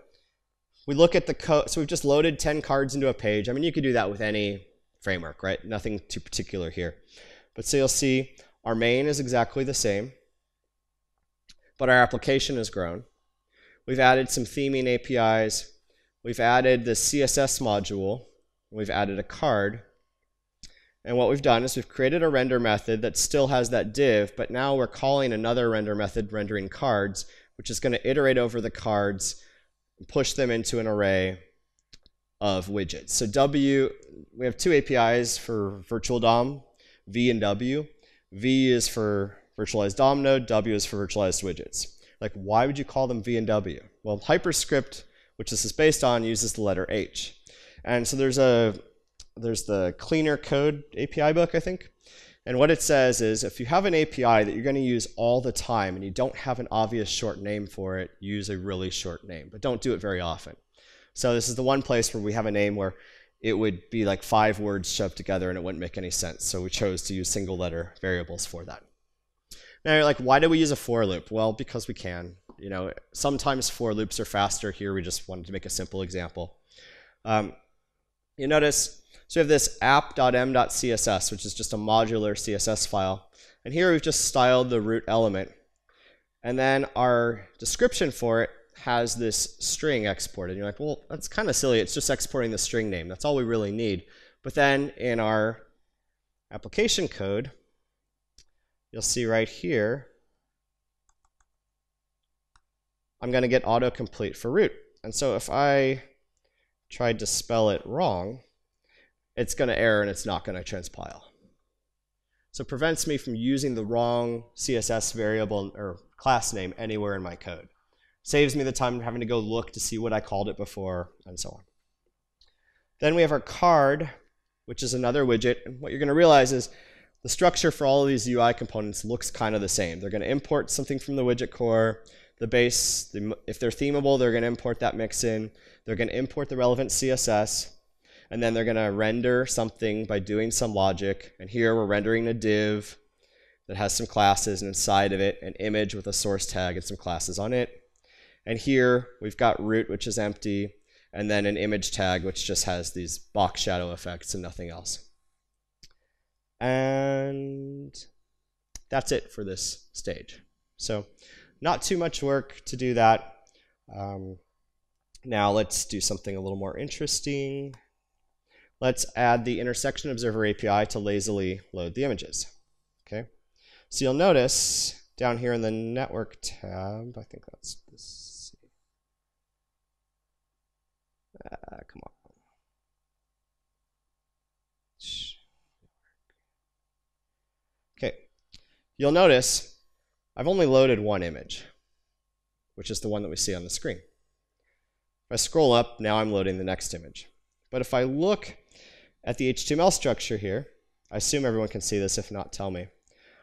we look at the code. So we've just loaded 10 cards into a page. I mean, you could do that with any framework, right? Nothing too particular here. But so you'll see our main is exactly the same, but our application has grown. We've added some theming APIs. We've added the CSS module. We've added a card. And what we've done is we've created a render method that still has that div, but now we're calling another render method rendering cards, which is going to iterate over the cards and push them into an array of widgets. So we have two APIs for virtual DOM, V and W. V is for virtualized DOM node, W is for virtualized widgets. Like, why would you call them V and W? Well, HyperScript, which this is based on, uses the letter H. And so there's the cleaner code API book, I think. And what it says is if you have an API that you're going to use all the time and you don't have an obvious short name for it, use a really short name, but don't do it very often. So this is the one place where we have a name where it would be like 5 words shoved together and it wouldn't make any sense. So we chose to use single letter variables for that. Now you're like, why do we use a for loop? Well, because we can. Sometimes for loops are faster. Here we just wanted to make a simple example. You notice, so we have this app.m.css, which is just a modular CSS file. And here we've just styled the root element. And then our description for it has this string exported. And you're like, well, that's kind of silly. It's just exporting the string name. That's all we really need. But then in our application code, you'll see right here, I'm going to get autocomplete for root. And so if I tried to spell it wrong, it's going to error and it's not going to transpile. So it prevents me from using the wrong CSS variable or class name anywhere in my code. Saves me the time of having to go look to see what I called it before, and so on. Then we have our card, which is another widget. And what you're going to realize is the structure for all of these UI components looks kind of the same. They're going to import something from the widget core. The base, if they're themable, they're going to import that mixin. They're going to import the relevant CSS. And then they're going to render something by doing some logic. And here we're rendering a div that has some classes, and inside of it, an image with a source tag and some classes on it. And here we've got root, which is empty, and then an image tag, which just has these box shadow effects and nothing else. And that's it for this stage. So not too much work to do that. Now let's do something a little more interesting. let's add the intersection observer API to lazily load the images. Okay, so you'll notice down here in the network tab, I think that's this. Come on. Okay, you'll notice I've only loaded one image, which is the one that we see on the screen. If I scroll up, now I'm loading the next image. But if I look at the HTML structure here, I assume everyone can see this, if not, tell me.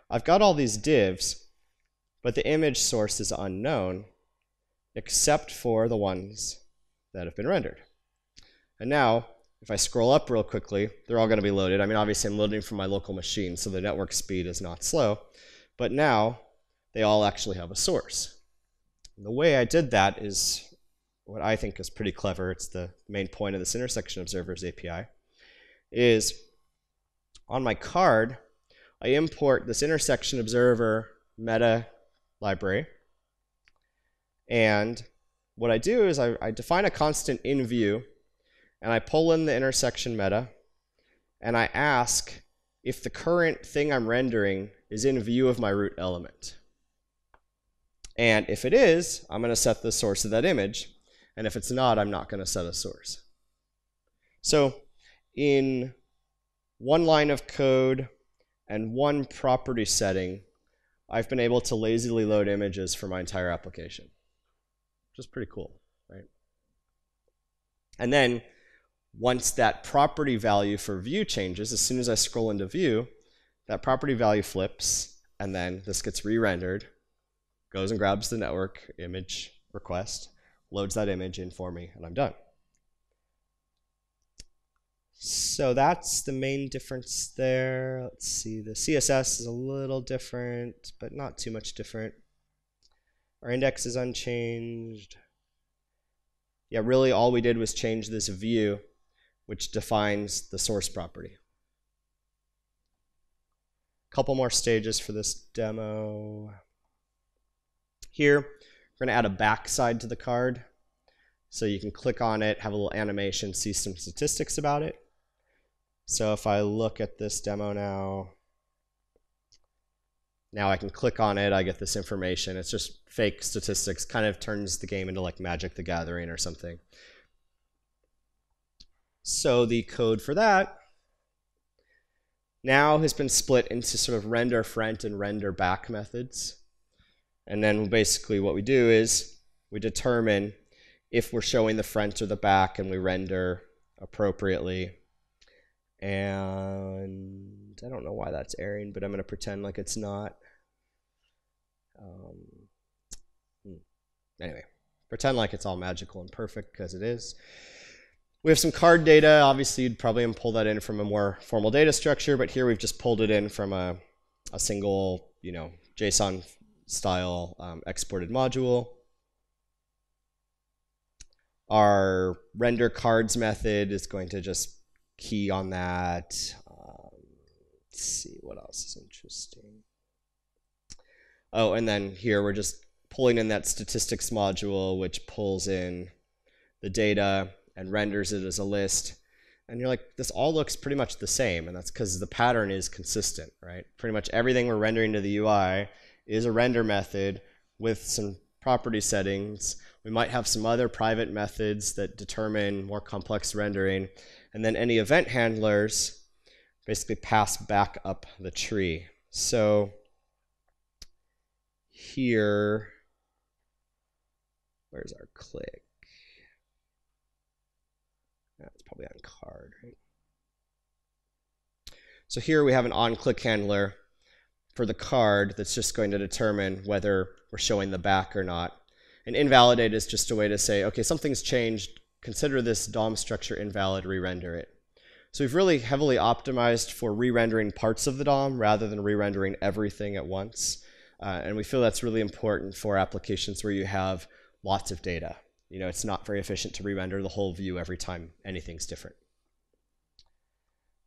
I've got all these divs, but the image source is unknown, except for the ones that have been rendered. And now, if I scroll up real quickly, they're all going to be loaded. I mean, obviously, I'm loading from my local machine, so the network speed is not slow. But now, they all actually have a source. And the way I did that is what I think is pretty clever. It's the main point of this intersection observers API, is on my card, I import this intersection observer meta library. And what I do is I define a constant in view, and I pull in the intersection meta, and I ask if the current thing I'm rendering is in view of my root element. And if it is, I'm going to set the source of that image. And if it's not, I'm not going to set a source. So in one line of code and one property setting, I've been able to lazily load images for my entire application, which is pretty cool, right? And then once that property value for view changes, as soon as I scroll into view, that property value flips, and then this gets re-rendered, goes and grabs the network image request, loads that image in for me, and I'm done. So that's the main difference there. Let's see, the CSS is a little different, but not too much different. Our index is unchanged. Yeah, really all we did was change this view, which defines the source property. Couple more stages for this demo. Here, we're going to add a backside to the card. So you can click on it, have a little animation, see some statistics about it. So if I look at this demo now I can click on it, I get this information. It's just fake statistics, kind of turns the game into like Magic the Gathering or something. So the code for that now has been split into sort of render front and render back methods. And then basically what we do is we determine if we're showing the front or the back, and we render appropriately. And I don't know why that's erroring, but I'm going to pretend like it's not. Anyway, pretend like it's all magical and perfect, because it is. We have some card data. Obviously, you'd probably pull that in from a more formal data structure, but here we've just pulled it in from a single, JSON style exported module. Our render cards method is going to just key on that. Let's see what else is interesting. Oh, and then here we're just pulling in that statistics module, which pulls in the data and renders it as a list. And you're like, this all looks pretty much the same, and that's because the pattern is consistent, right? Pretty much everything we're rendering to the UI is a render method with some property settings. We might have some other private methods that determine more complex rendering, and then any event handlers basically pass back up the tree. So here, where's our click? That's probably on card, right? So here we have an on-click handler for the card that's just going to determine whether we're showing the back or not. And invalidate is just a way to say, okay, something's changed, consider this DOM structure invalid, re-render it. So we've really heavily optimized for re-rendering parts of the DOM rather than re-rendering everything at once. And we feel that's really important for applications where you have lots of data. It's not very efficient to re-render the whole view every time anything's different.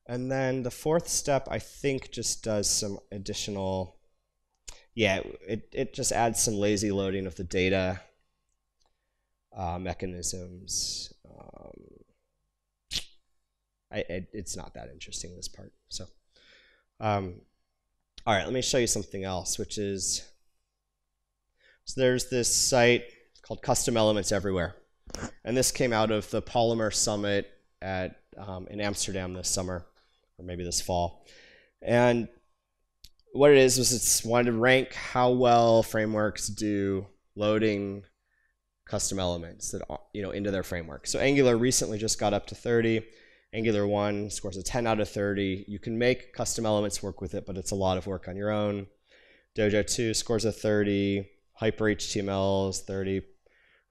And then the fourth step, I think, just does some additional, it just adds some lazy loading of the data mechanisms. it's not that interesting, this part. So, all right, let me show you something else, which is, so there's this site called Custom Elements Everywhere. And this came out of the Polymer Summit at, in Amsterdam this summer, or maybe this fall. And what it is it's wanted to rank how well frameworks do loading custom elements that into their framework. So Angular recently just got up to 30. Angular 1 scores a 10 out of 30. You can make custom elements work with it, but it's a lot of work on your own. Dojo 2 scores a 30. HyperHTML is 30.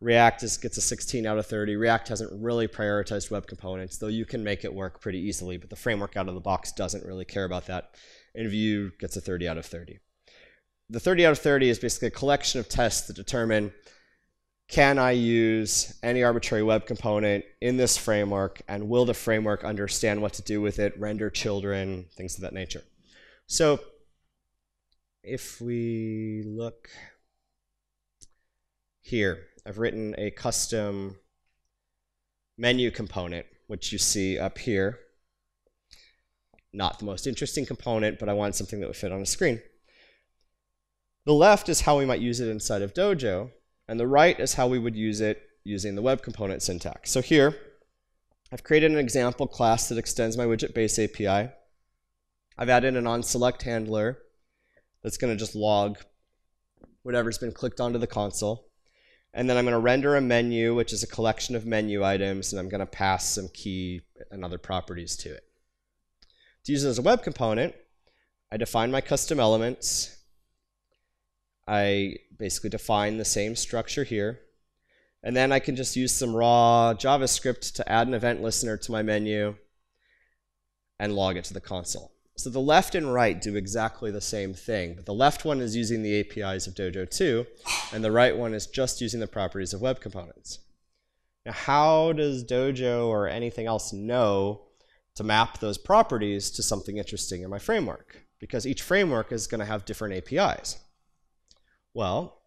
React gets a 16 out of 30. React hasn't really prioritized web components, though you can make it work pretty easily, but the framework out of the box doesn't really care about that. And Vue gets a 30 out of 30. The 30 out of 30 is basically a collection of tests that determine, can I use any arbitrary web component in this framework, and will the framework understand what to do with it, render children, things of that nature. So if we look here, I've written a custom menu component, which you see up here. Not the most interesting component, but I wanted something that would fit on a screen. The left is how we might use it inside of Dojo, and the right is how we would use it using the web component syntax. So here, I've created an example class that extends my widget base API. I've added an onSelect handler that's going to just log whatever's been clicked onto the console. And then I'm going to render a menu, which is a collection of menu items, and I'm going to pass some key and other properties to it. To use it as a web component, I define my custom elements. I basically define the same structure here. And then I can just use some raw JavaScript to add an event listener to my menu and log it to the console. So the left and right do exactly the same thing, but the left one is using the APIs of Dojo 2, and the right one is just using the properties of web components. Now, how does Dojo or anything else know to map those properties to something interesting in my framework? Because each framework is going to have different APIs. Well,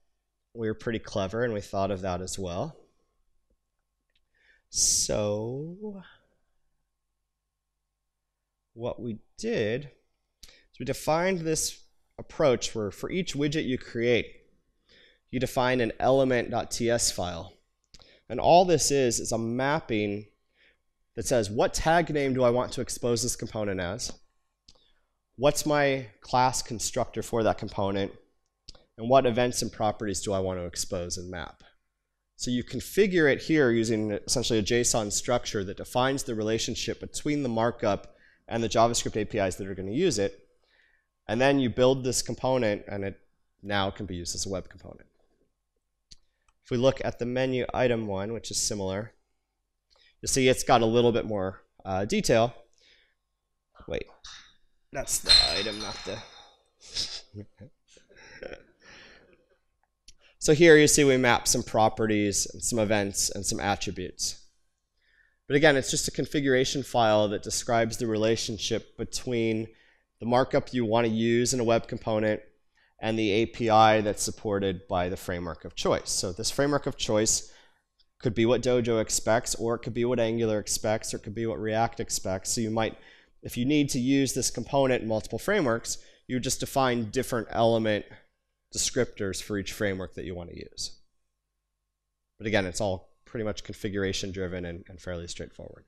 we were pretty clever, and we thought of that as well. So what we did is we defined this approach where for each widget you create, you define an element.ts file. And all this is a mapping that says, what tag name do I want to expose this component as? What's my class constructor for that component? And what events and properties do I want to expose and map? So you configure it here using essentially a JSON structure that defines the relationship between the markup and the JavaScript APIs that are going to use it. And then you build this component, and it now can be used as a web component. If we look at the menu item one, which is similar, you'll see it's got a little bit more detail. Wait, that's the item, not the... So here you see we map some properties and some events and some attributes. But again, it's just a configuration file that describes the relationship between the markup you want to use in a web component and the API that's supported by the framework of choice. So this framework of choice could be what Dojo expects, or it could be what Angular expects, or it could be what React expects. So you might, if you need to use this component in multiple frameworks, you just define different element descriptors for each framework that you want to use. But again, it's all pretty much configuration driven and fairly straightforward.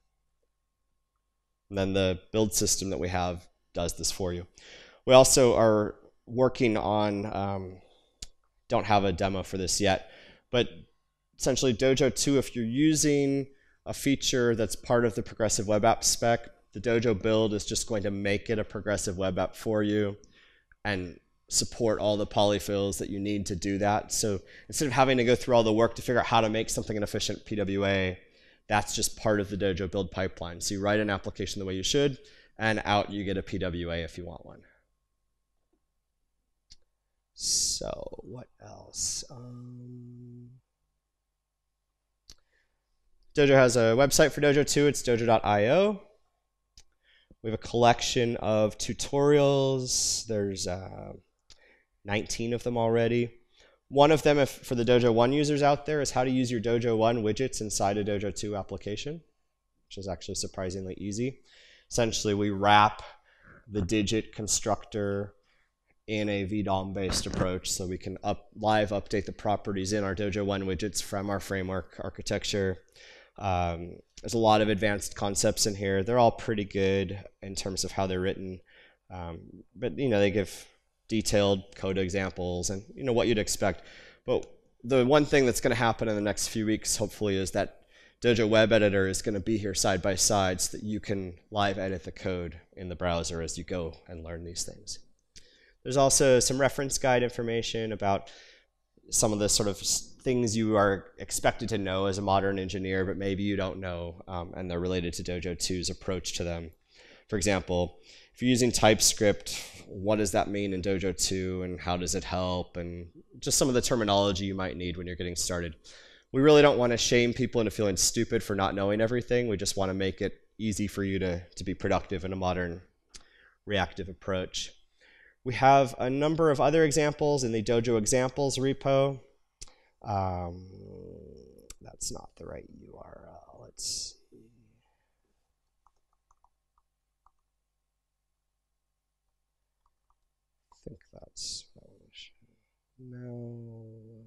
And then the build system that we have does this for you. We also are working on, don't have a demo for this yet, but essentially Dojo 2, if you're using a feature that's part of the progressive web app spec, the Dojo build is just going to make it a progressive web app for you and support all the polyfills that you need to do that. So instead of having to go through all the work to figure out how to make something an efficient PWA, that's just part of the Dojo build pipeline. So you write an application the way you should, and out you get a PWA if you want one. So what else? Dojo has a website for Dojo 2. It's dojo.io. We have a collection of tutorials. There's 19 of them already. One of them, for the Dojo 1 users out there, is how to use your Dojo 1 widgets inside a Dojo 2 application. which is actually surprisingly easy. Essentially, we wrap the digit constructor in a VDOM-based approach, so we can live update the properties in our Dojo 1 widgets from our framework architecture. There's a lot of advanced concepts in here. They're all pretty good in terms of how they're written, but they give detailed code examples and what you'd expect. But the one thing that's going to happen in the next few weeks, hopefully, is that Dojo web editor is going to be here side by side so that you can live edit the code in the browser as you go and learn these things. There's also some reference guide information about some of the sort of things you are expected to know as a modern engineer, but maybe you don't know, and they're related to Dojo 2's approach to them. For example, if you're using TypeScript, what does that mean in Dojo 2, and how does it help, and just some of the terminology you might need when you're getting started. We really don't want to shame people into feeling stupid for not knowing everything. We just want to make it easy for you to be productive in a modern reactive approach. We have a number of other examples in the Dojo examples repo. That's not the right URL. Let's see. I think that's no.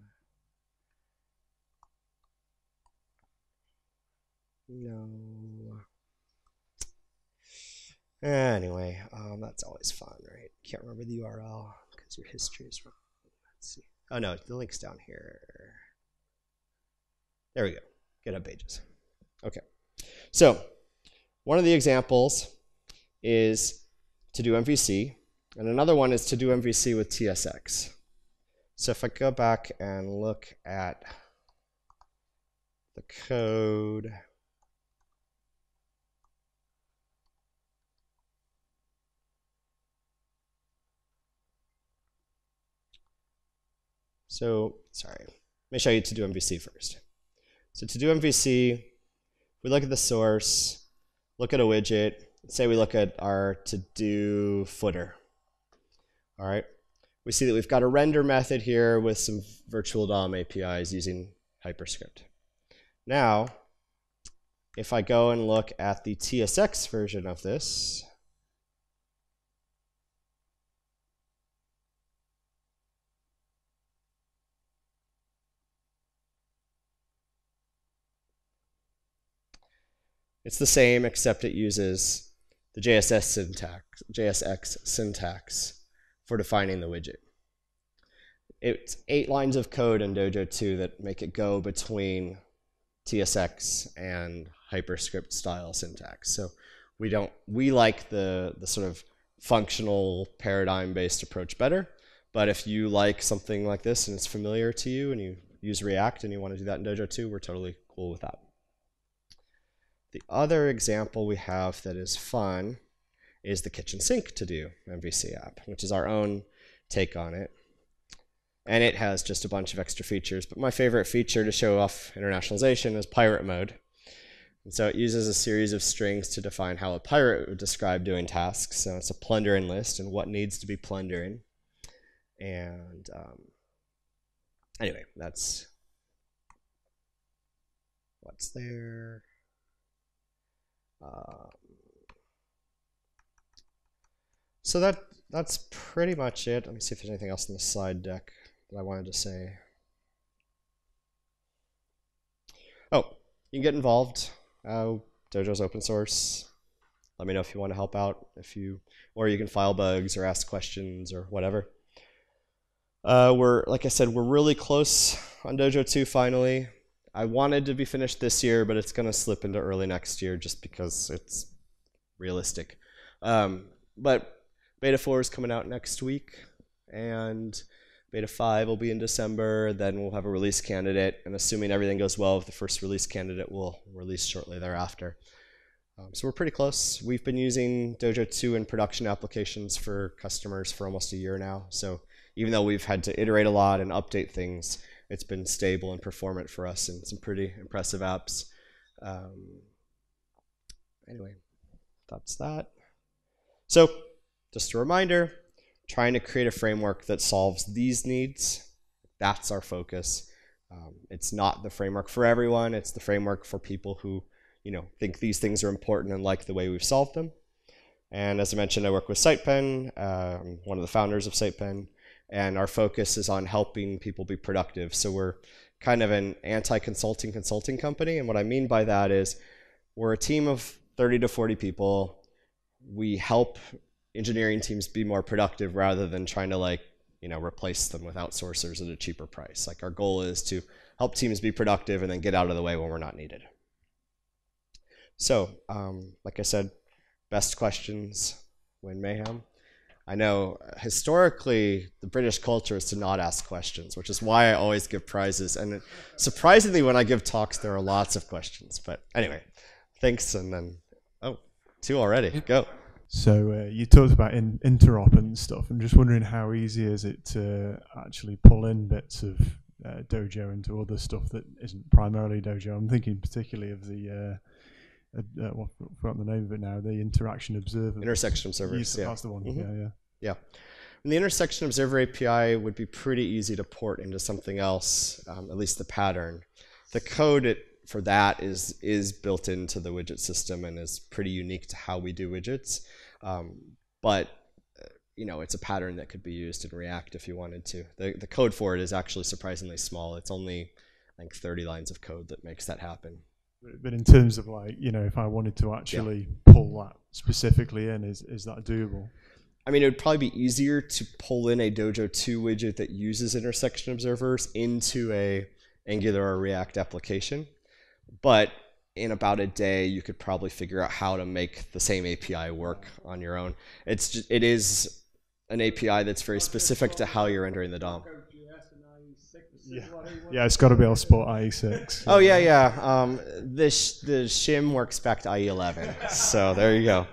Anyway, that's always fun, right? Can't remember the URL because your history is wrong. Let's see. Oh no, the link's down here. There we go. GitHub pages. Okay. So one of the examples is to do MVC, and another one is to do MVC with TSX. So if I go back and look at the code, so, sorry, let me show you to do MVC first. So to do MVC, we look at the source, look at a widget, say we look at our to-do footer. All right, we see that we've got a render method here with some virtual DOM APIs using HyperScript. Now, if I go and look at the TSX version of this, it's the same, except it uses the JSX syntax for defining the widget. It's 8 lines of code in Dojo 2 that make it go between TSX and HyperScript style syntax. So we like the sort of functional paradigm-based approach better. But if you like something like this and it's familiar to you and you use React and you want to do that in Dojo 2, we're totally cool with that. The other example we have that is fun is the kitchen sink to do MVC app, which is our own take on it. And it has just a bunch of extra features. But my favorite feature to show off internationalization is pirate mode. And so it uses a series of strings to define how a pirate would describe doing tasks. So it's a plundering list and what needs to be plundering. And anyway, that's what's there. So that's pretty much it. Let me see if there's anything else in the slide deck that I wanted to say. Oh, you can get involved. Dojo's open source. Let me know if you want to help out, or you can file bugs or ask questions or whatever. Like I said, we're really close on Dojo 2 finally. I wanted to be finished this year, but it's going to slip into early next year just because it's realistic. But Beta 4 is coming out next week, and Beta 5 will be in December. Then we'll have a release candidate, and assuming everything goes well with the first release candidate, we'll release shortly thereafter. So we're pretty close. We've been using Dojo 2 in production applications for customers for almost a year now. So even though we've had to iterate a lot and update things, it's been stable and performant for us and some pretty impressive apps. Anyway, that's that. So just a reminder, trying to create a framework that solves these needs. That's our focus. It's not the framework for everyone. It's the framework for people who think these things are important and like the way we've solved them. And as I mentioned, I work with SitePen, I'm one of the founders of SitePen, and our focus is on helping people be productive. So we're kind of an anti-consulting consulting company, and what I mean by that is we're a team of 30 to 40 people. We help engineering teams be more productive rather than trying to replace them with outsourcers at a cheaper price. Our goal is to help teams be productive and then get out of the way when we're not needed. So, like I said, best questions win mayhem. I know historically the British culture is to not ask questions, which is why I always give prizes. And surprisingly, when I give talks, there are lots of questions. But anyway, thanks. And then, 2 already. Go. So you talked about interop and stuff. I'm just wondering how easy is it to actually pull in bits of Dojo into other stuff that isn't primarily Dojo? I'm thinking particularly of the I forgot the name of it now. The interaction observer. Intersection observers. Yes, yeah. That's the one. Mm-hmm. Yeah. And the intersection observer API would be pretty easy to port into something else, at least the pattern. The code for that is built into the widget system and is pretty unique to how we do widgets. But it's a pattern that could be used in React if you wanted to. The code for it is actually surprisingly small. It's only, I think, 30 lines of code that makes that happen. But in terms of if I wanted to actually pull that specifically in, is that doable? I mean, it would probably be easier to pull in a Dojo 2 widget that uses intersection observers into a Angular or React application. But in about a day, you could probably figure out how to make the same API work on your own. It is an API that's very specific to how you're rendering the DOM. Yeah, it's got to be able to support IE6. Oh yeah. The shim works back to IE11, so there you go.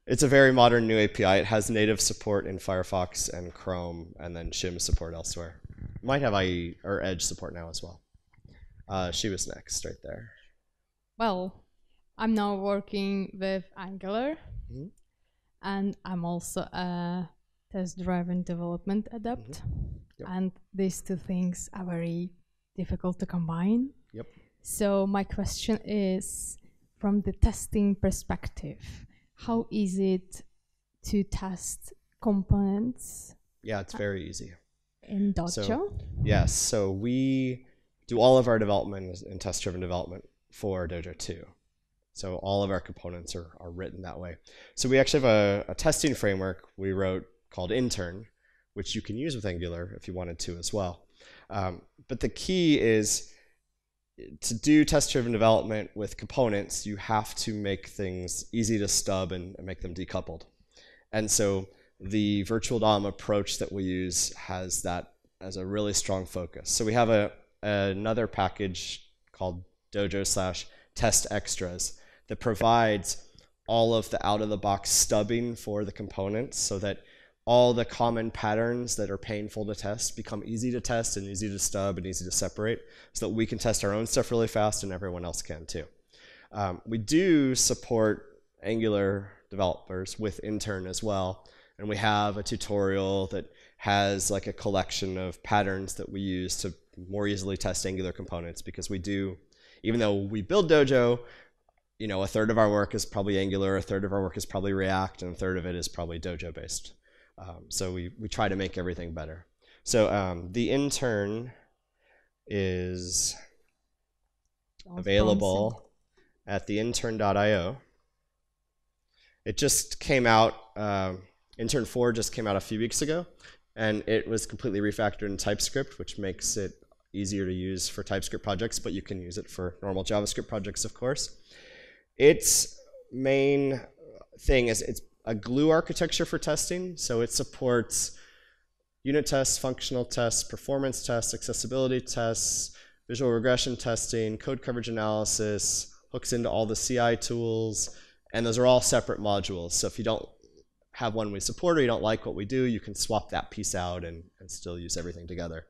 It's a very modern new API. It has native support in Firefox and Chrome, and then shim support elsewhere. It might have IE or Edge support now as well. She was next, right there. Well, I'm now working with Angular, and I'm also a test-driven development adept. Yep. And these two things are very difficult to combine. Yep. So my question is, from the testing perspective, how is it to test components? Yeah, it's very easy. In Dojo? Yes, so we do all of our development in test-driven development for Dojo 2. So all of our components are written that way. So we actually have a testing framework we wrote called Intern, which you can use with Angular if you wanted to as well. But the key is to do test-driven development with components, you have to make things easy to stub and make them decoupled. And so the virtual DOM approach that we use has that as a really strong focus. So we have another package called Dojo/test extras that provides all of the out-of-the-box stubbing for the components so that all the common patterns that are painful to test become easy to test and easy to stub and easy to separate so that we can test our own stuff really fast and everyone else can too. We do support Angular developers with Intern as well, and we have a tutorial that has a collection of patterns that we use to more easily test Angular components, because we do, even though we build Dojo, a third of our work is probably Angular, a third of our work is probably React, and a third of it is probably Dojo based. So we try to make everything better. So the Intern is available at the intern.io. It just came out, Intern 4 just came out a few weeks ago, and it was completely refactored in TypeScript, which makes it easier to use for TypeScript projects, but you can use it for normal JavaScript projects, of course. Its main thing is it's a glue architecture for testing, so it supports unit tests, functional tests, performance tests, accessibility tests, visual regression testing, code coverage analysis, hooks into all the CI tools, and those are all separate modules. So if you don't have one we support or you don't like what we do, you can swap that piece out and still use everything together.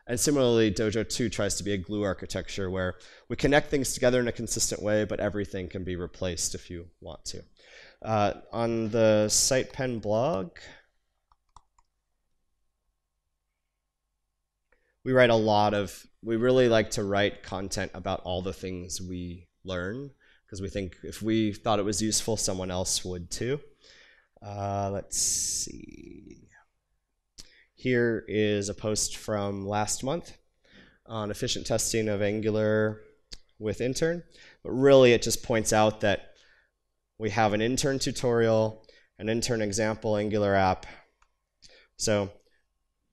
And similarly, Dojo 2 tries to be a glue architecture where we connect things together in a consistent way, but everything can be replaced if you want to. On the SitePen blog, we write a lot of, we really like to write content about all the things we learn, because we think if we thought it was useful, someone else would too. Let's see. Here is a post from last month on efficient testing of Angular with intern. But really, it just points out that we have an intern tutorial, an intern example Angular app. So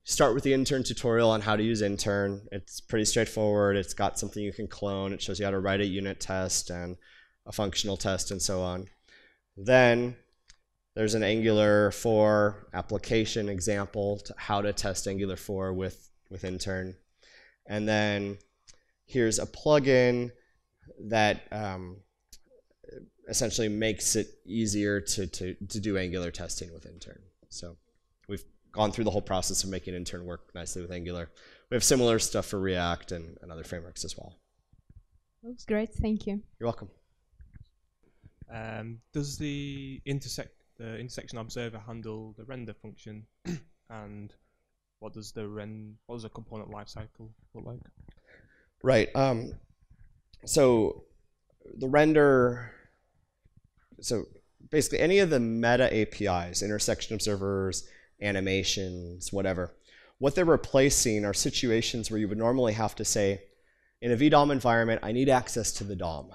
start with the intern tutorial on how to use intern. It's pretty straightforward. It's got something you can clone. It shows you how to write a unit test and a functional test and so on. Then there's an Angular 4 application example to how to test Angular 4 with intern. And then here's a plugin that essentially makes it easier to do Angular testing with intern. So we've gone through the whole process of making intern work nicely with Angular. We have similar stuff for React and other frameworks as well. Looks great, thank you. You're welcome. Does the intersection observer handle the render function, and what does a component lifecycle look like? Right. So the render. So basically, any of the meta APIs, intersection observers, animations, whatever, what they're replacing are situations where you would normally have to say, in a VDOM environment, I need access to the DOM.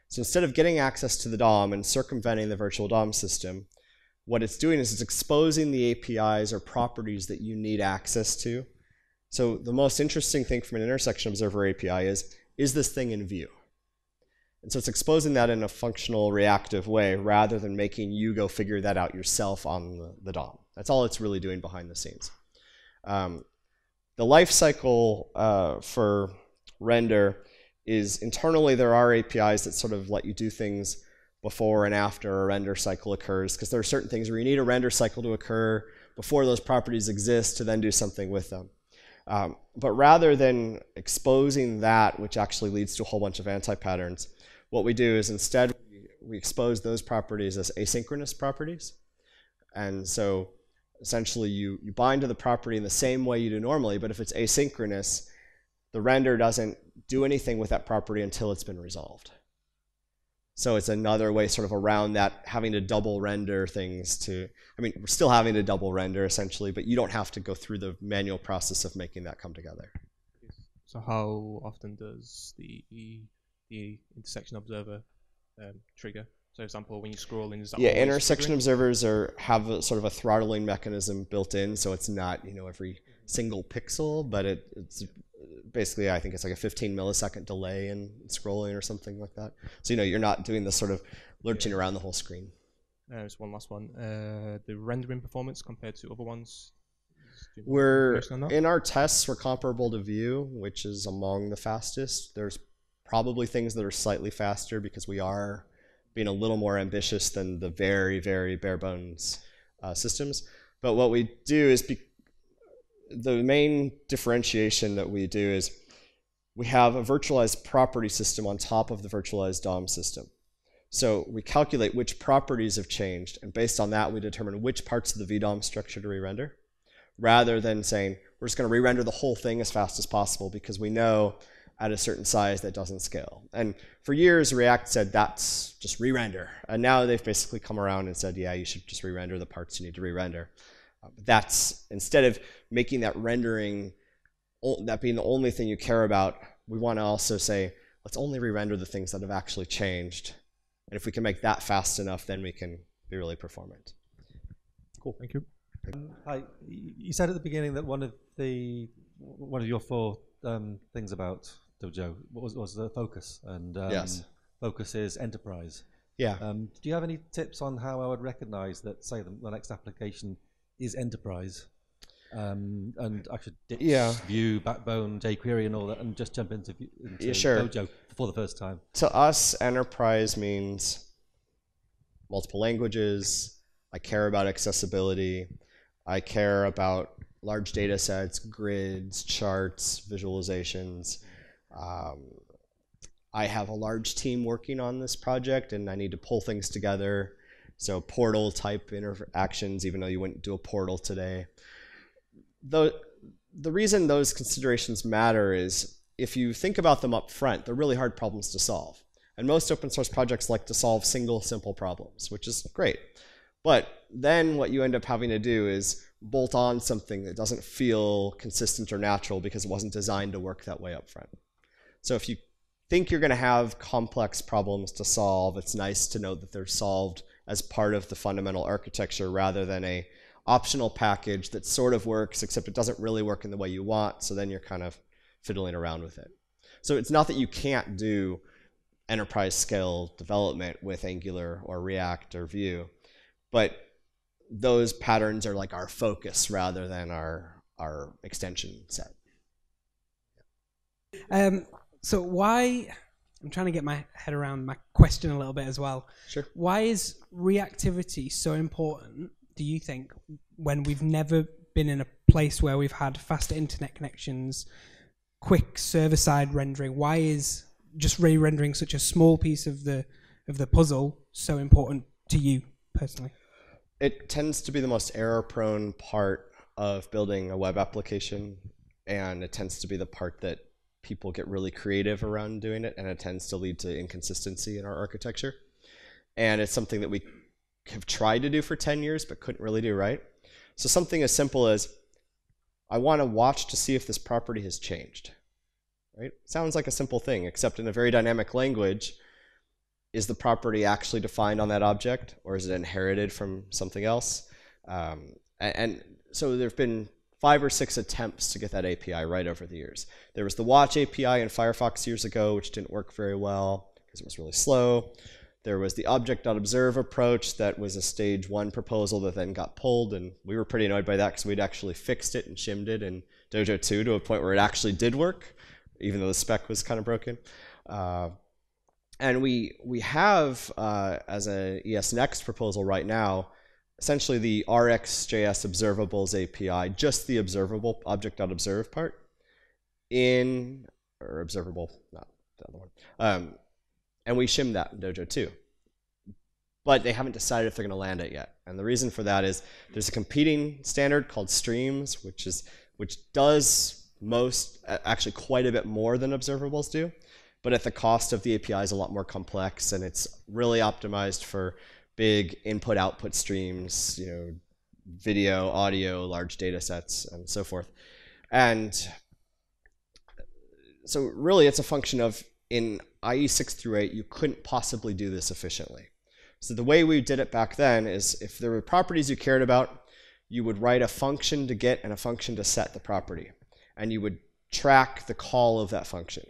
So instead of getting access to the DOM and circumventing the virtual DOM system, what it's doing is it's exposing the APIs or properties that you need access to. So the most interesting thing from an intersection observer API is this thing in view? And so it's exposing that in a functional reactive way rather than making you go figure that out yourself on the DOM. That's all it's really doing behind the scenes. The lifecycle for render is internally there are APIs that sort of let you do things before and after a render cycle occurs, because there are certain things where you need a render cycle to occur before those properties exist to then do something with them. But rather than exposing that, which actually leads to a whole bunch of anti-patterns, what we do is instead we expose those properties as asynchronous properties. And so essentially you bind to the property in the same way you do normally, but if it's asynchronous, the render doesn't do anything with that property until it's been resolved. So it's another way sort of around that, having to double render things to, I mean, we're still having to double render essentially, but you don't have to go through the manual process of making that come together. So how often does the intersection observer trigger? So for example, when you scroll in, is that intersection observers have a sort of a throttling mechanism built in, so it's not, you know, every single pixel, but it's basically, I think it's like a 15 millisecond delay in scrolling or something like that. So, you know, you're not doing this sort of lurching around the whole screen. There's one last one. The rendering performance compared to other ones? We're, in our tests, we're comparable to Vue, which is among the fastest. There's probably things that are slightly faster because we are being a little more ambitious than the very, very bare bones systems. But what we do is, the main differentiation that we do is we have a virtualized property system on top of the virtualized DOM system. So we calculate which properties have changed, and based on that we determine which parts of the VDOM structure to re-render, rather than saying we're just going to re-render the whole thing as fast as possible because we know at a certain size that doesn't scale. And for years React said that's just re-render, and now they've basically come around and said, yeah, you should just re-render the parts you need to re-render. That's, instead of making that rendering, that being the only thing you care about, we want to also say, let's only re-render the things that have actually changed. And if we can make that fast enough, then we can be really performant. Cool, thank you. Hi, you said at the beginning that one of your 4 things about Dojo was the focus, and yes. Focus is enterprise. Yeah. Do you have any tips on how I would recognize that, say, the next application is enterprise, and I should ditch Vue, Backbone, jQuery, and all that, and just jump into Dojo for the first time? To us, enterprise means multiple languages. I care about accessibility. I care about large data sets, grids, charts, visualizations. I have a large team working on this project, and I need to pull things together. So portal type interactions, even though you wouldn't do a portal today. the reason those considerations matter is if you think about them up front, they're really hard problems to solve. And most open source projects like to solve single, simple problems, which is great. But then what you end up having to do is bolt on something that doesn't feel consistent or natural because it wasn't designed to work that way up front. So if you think you're going to have complex problems to solve, it's nice to know that they're solved as part of the fundamental architecture rather than a optional package that sort of works, except it doesn't really work in the way you want, so then you're kind of fiddling around with it. So it's not that you can't do enterprise scale development with Angular or React or Vue, but those patterns are like our focus rather than our extension set. So why, I'm trying to get my head around my question a little bit as well. Sure. Why is reactivity so important, do you think, when we've never been in a place where we've had faster internet connections, quick server-side rendering? Why is just re-rendering such a small piece of the puzzle so important to you personally? It tends to be the most error-prone part of building a web application, and it tends to be the part that people get really creative around doing it, and it tends to lead to inconsistency in our architecture. And it's something that we have tried to do for 10 years but couldn't really do right. So something as simple as, I want to watch to see if this property has changed. Right? Sounds like a simple thing, except in a very dynamic language, is the property actually defined on that object, or is it inherited from something else? And so there have been 5 or 6 attempts to get that API right over the years. There was the watch API in Firefox years ago, which didn't work very well because it was really slow. There was the object.observe approach that was a stage 1 proposal that then got pulled, and we were pretty annoyed by that because we'd actually fixed it and shimmed it in Dojo 2 to a point where it actually did work, even though the spec was kind of broken. And we have, as an ES Next proposal right now, essentially the RxJS observables API, just the observable object.observe part or observable, not the other one. And we shimmed that in Dojo 2. But they haven't decided if they're going to land it yet. And the reason for that is there's a competing standard called Streams, which does actually quite a bit more than observables do, but at the cost of the API is a lot more complex, and it's really optimized for big input-output streams, video, audio, large data sets, and so forth. And so really it's a function of, in IE 6 through 8, you couldn't possibly do this efficiently. So the way we did it back then is, if there were properties you cared about, you would write a function to get and a function to set the property. And you would track the call of that function.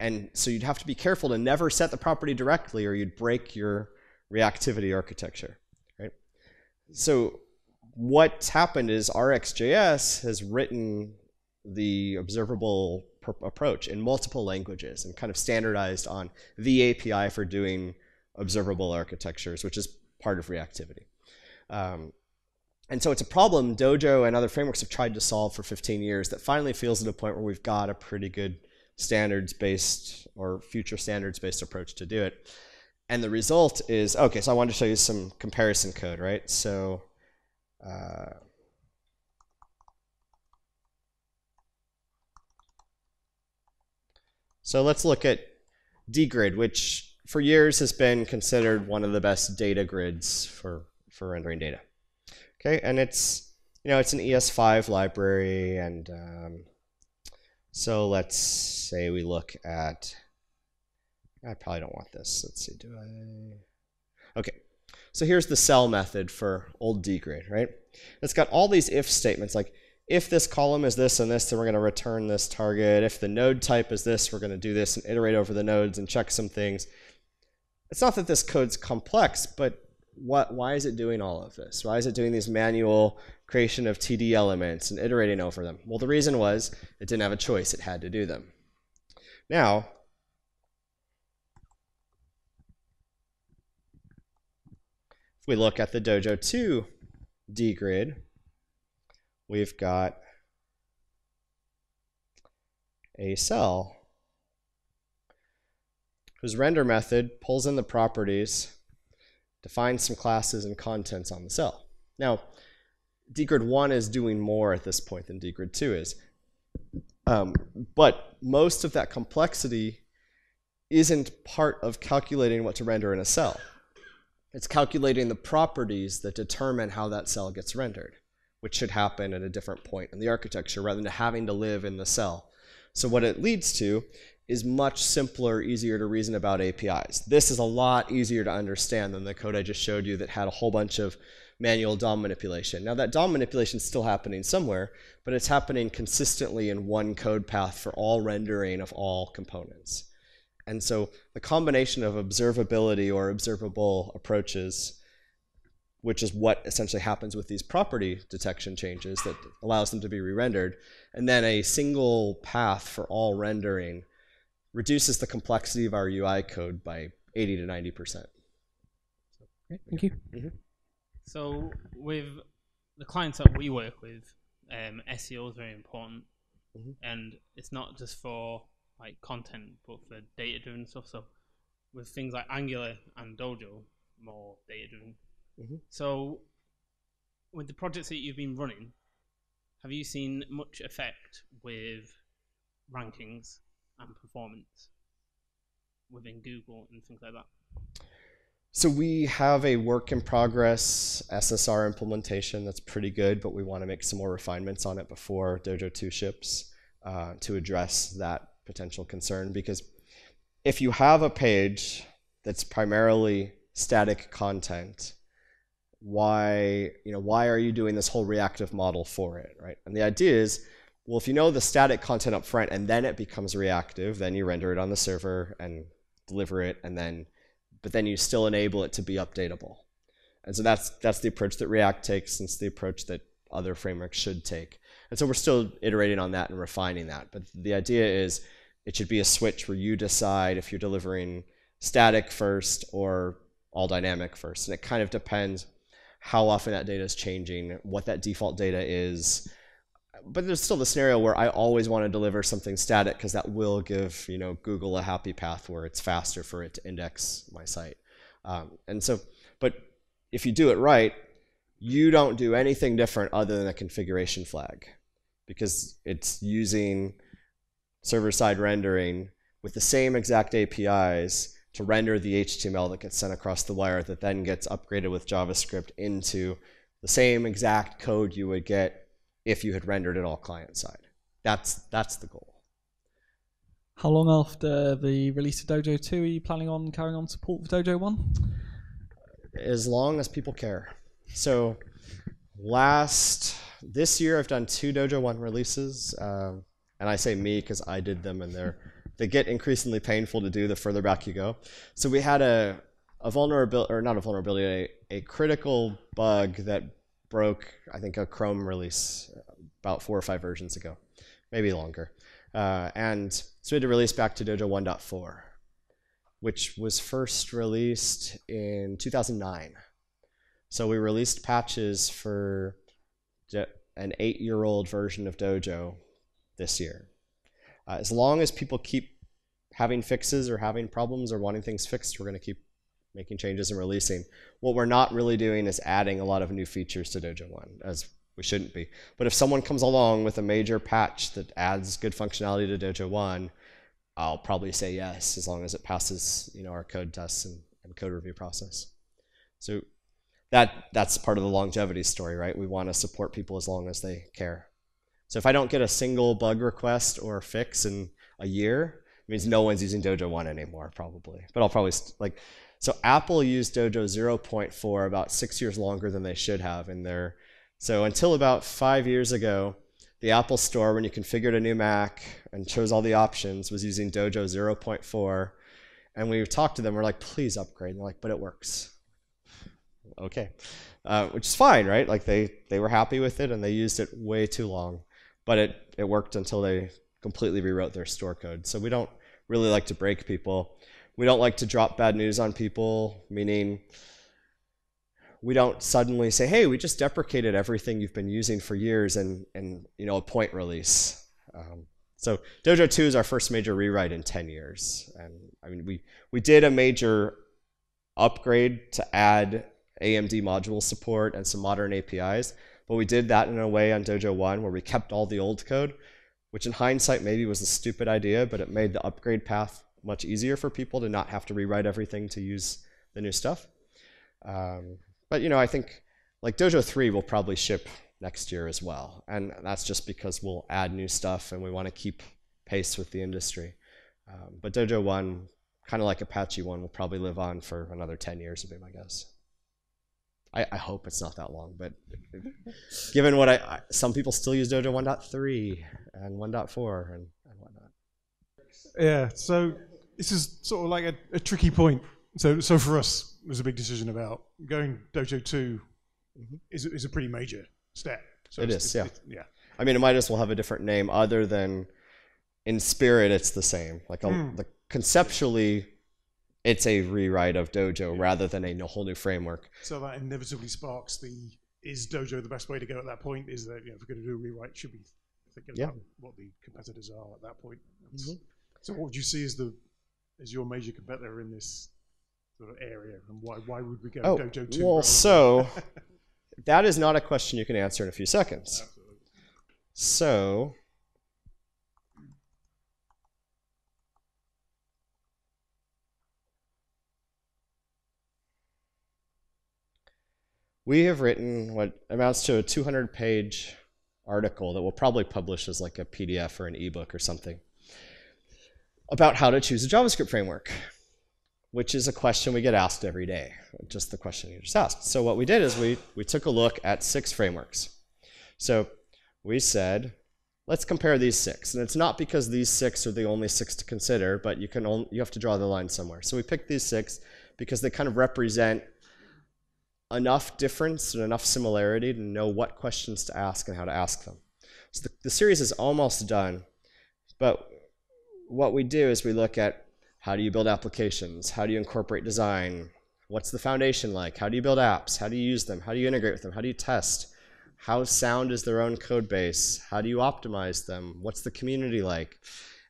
And so you'd have to be careful to never set the property directly, or you'd break your reactivity architecture, right? So what's happened is RxJS has written the observable approach in multiple languages and kind of standardized on the API for doing observable architectures, which is part of reactivity. And so it's a problem Dojo and other frameworks have tried to solve for 15 years that finally feels at a point where we've got a pretty good standards-based or future standards-based approach to do it. And the result is, okay, so I wanted to show you some comparison code, right? So let's look at dgrid, which for years has been considered one of the best data grids for rendering data. Okay, and it's it's an ES5 library, and so let's say we look at, I probably don't want this. Let's see, do I? Okay, so here's the cell method for old dgrid, right? It's got all these if statements, like if this column is this and this, then we're going to return this target. If the node type is this, we're going to do this and iterate over the nodes and check some things. It's not that this code's complex, but why is it doing all of this? Why is it doing these manual creation of TD elements and iterating over them? Well, the reason was it didn't have a choice. It had to do them. Now, if we look at the Dojo 2 dgrid, we've got a cell whose render method pulls in the properties, defines some classes and contents on the cell. Now, dgrid 1 is doing more at this point than dgrid 2 is. But most of that complexity isn't part of calculating what to render in a cell. It's calculating the properties that determine how that cell gets rendered, which should happen at a different point in the architecture rather than having to live in the cell. So what it leads to is much simpler, easier to reason about APIs. This is a lot easier to understand than the code I just showed you that had a whole bunch of manual DOM manipulation. Now that DOM manipulation is still happening somewhere, but it's happening consistently in one code path for all rendering of all components. And so the combination of observability or observable approaches, which is what essentially happens with these property detection changes that allows them to be re-rendered, and then a single path for all rendering reduces the complexity of our UI code by 80 to 90%. Okay, thank you. Mm-hmm. So with the clients that we work with, SEO is very important, and it's not just for like content, but for data-driven stuff. So with things like Angular and Dojo, more data-driven. So with the projects that you've been running, have you seen much effect with rankings and performance within Google and things like that? So we have a work in progress SSR implementation that's pretty good, but we want to make some more refinements on it before Dojo 2 ships to address that potential concern. Because if you have a page that's primarily static content, why are you doing this whole reactive model for it, right? And the idea is, well, if you know the static content up front and then it becomes reactive, then you render it on the server and deliver it, but then you still enable it to be updatable. And so that's the approach that React takes, and it's the approach that other frameworks should take. And so we're still iterating on that and refining that. But the idea is it should be a switch where you decide if you're delivering static first or all dynamic first. And it kind of depends how often that data is changing, what that default data is. But there's still the scenario where I always want to deliver something static because that will give Google a happy path where it's faster for it to index my site. But if you do it right, you don't do anything different other than a configuration flag, because it's using server-side rendering with the same exact APIs to render the HTML that gets sent across the wire that then gets upgraded with JavaScript into the same exact code you would get if you had rendered it all client-side. That's the goal. How long after the release of Dojo 2 are you planning on carrying on support for Dojo 1? As long as people care. So this year I've done 2 Dojo 1 releases, and I say me because I did them, and they get increasingly painful to do the further back you go. So we had a vulnerability, or not a vulnerability, a critical bug that broke, I think, a Chrome release about 4 or 5 versions ago, maybe longer. And so we had to release back to Dojo 1.4, which was first released in 2009. So we released patches for an 8-year-old version of Dojo this year. As long as people keep having fixes or having problems or wanting things fixed, we're going to keep making changes and releasing. What we're not really doing is adding a lot of new features to Dojo 1, as we shouldn't be. But if someone comes along with a major patch that adds good functionality to Dojo 1, I'll probably say yes, as long as it passes our code tests and code review process. So that's part of the longevity story, right? We want to support people as long as they care. So if I don't get a single bug request or fix in a year, it means no one's using Dojo 1 anymore, probably. But I'll probably, so Apple used Dojo 0.4 about 6 years longer than they should have in their, so until about 5 years ago, the Apple Store, when you configured a new Mac and chose all the options, was using Dojo 0.4. And we talked to them, we're like, please upgrade. And they're like, but it works. Okay. Which is fine, right? Like they were happy with it and they used it way too long. But it worked until they completely rewrote their store code. So we don't really like to break people. We don't like to drop bad news on people, meaning we don't suddenly say, hey, we just deprecated everything you've been using for years and a point release. So Dojo 2 is our first major rewrite in 10 years. And I mean, we did a major upgrade to add AMD module support and some modern APIs. But we did that in a way on Dojo 1 where we kept all the old code, which in hindsight maybe was a stupid idea, but it made the upgrade path much easier for people to not have to rewrite everything to use the new stuff. But I think like Dojo 3 will probably ship next year as well. And that's just because we'll add new stuff and we want to keep pace with the industry. But Dojo 1, kind of like Apache 1, will probably live on for another 10 years would be my guess. I hope it's not that long, but given what some people still use Dojo 1.3 and 1.4 and whatnot. Yeah, so this is sort of like a tricky point. So for us, it was a big decision about going Dojo 2 is a pretty major step. So it is, yeah. Yeah. I mean, it might as well have a different name other than in spirit, it's the same. Like conceptually, it's a rewrite of Dojo rather than a whole new framework. So that inevitably sparks is Dojo the best way to go at that point? Is that, if we're going to do a rewrite, should we think about what the competitors are at that point? So what would you see as your major competitor in this sort of area, and why would we go Dojo 2? Well, so that is not a question you can answer in a few seconds. Absolutely. So we have written what amounts to a 200-page article that we'll probably publish as like a PDF or an ebook or something about how to choose a JavaScript framework, which is a question we get asked every day, just the question you just asked. So what we did is we took a look at 6 frameworks. So we said, let's compare these 6. And it's not because these 6 are the only 6 to consider, but you have to draw the line somewhere. So we picked these 6 because they kind of represent enough difference and enough similarity to know what questions to ask and how to ask them. So the series is almost done, but what we do is we look at how do you build applications, how do you incorporate design, what's the foundation like, how do you build apps, how do you use them, how do you integrate with them, how do you test, how sound is their own code base, how do you optimize them, what's the community like.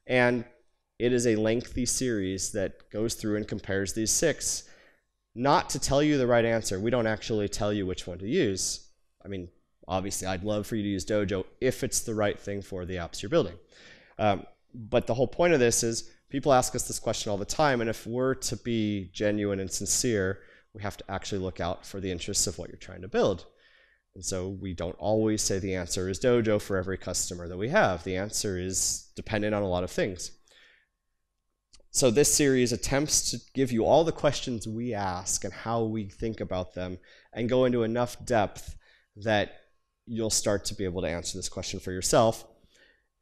And it is a lengthy series that goes through and compares these 6. Not to tell you the right answer. We don't actually tell you which one to use. I mean, obviously, I'd love for you to use Dojo if it's the right thing for the apps you're building. But the whole point of this is people ask us this question all the time, and if we're to be genuine and sincere, we have to actually look out for the interests of what you're trying to build. And so we don't always say the answer is Dojo for every customer that we have. The answer is dependent on a lot of things. So this series attempts to give you all the questions we ask and how we think about them and go into enough depth that you'll start to be able to answer this question for yourself.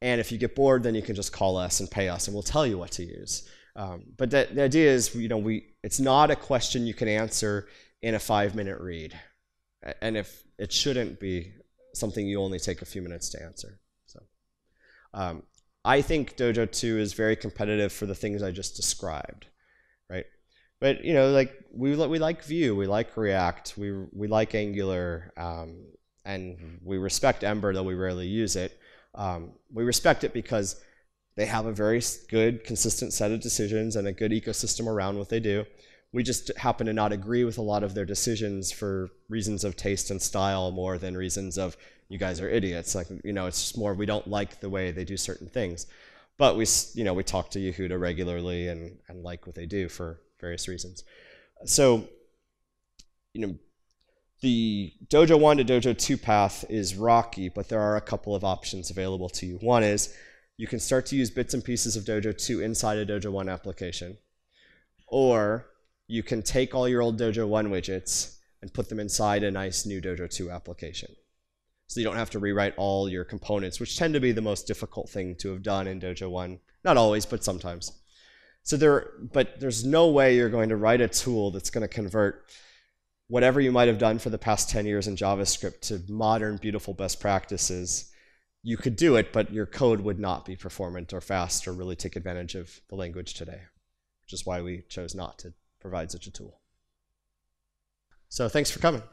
And if you get bored, then you can just call us and pay us and we'll tell you what to use. But the idea is, it's not a question you can answer in a 5-minute read. And if it shouldn't be something you only take a few minutes to answer. So I think Dojo 2 is very competitive for the things I just described, right? But like we like Vue, we like React, we like Angular, and we respect Ember, though we rarely use it. We respect it because they have a very good, consistent set of decisions and a good ecosystem around what they do. We just happen to not agree with a lot of their decisions for reasons of taste and style more than reasons of you guys are idiots. Like, it's just more we don't like the way they do certain things. But we talk to Yehuda regularly and like what they do for various reasons. So, the Dojo 1 to Dojo 2 path is rocky, but there are a couple of options available to you. One is you can start to use bits and pieces of Dojo 2 inside a Dojo 1 application. Or you can take all your old Dojo 1 widgets and put them inside a nice new Dojo 2 application. So you don't have to rewrite all your components, which tend to be the most difficult thing to have done in Dojo 1. Not always, but sometimes. But there's no way you're going to write a tool that's going to convert whatever you might have done for the past 10 years in JavaScript to modern, beautiful best practices. You could do it, but your code would not be performant or fast or really take advantage of the language today, which is why we chose not to provide such a tool. So thanks for coming.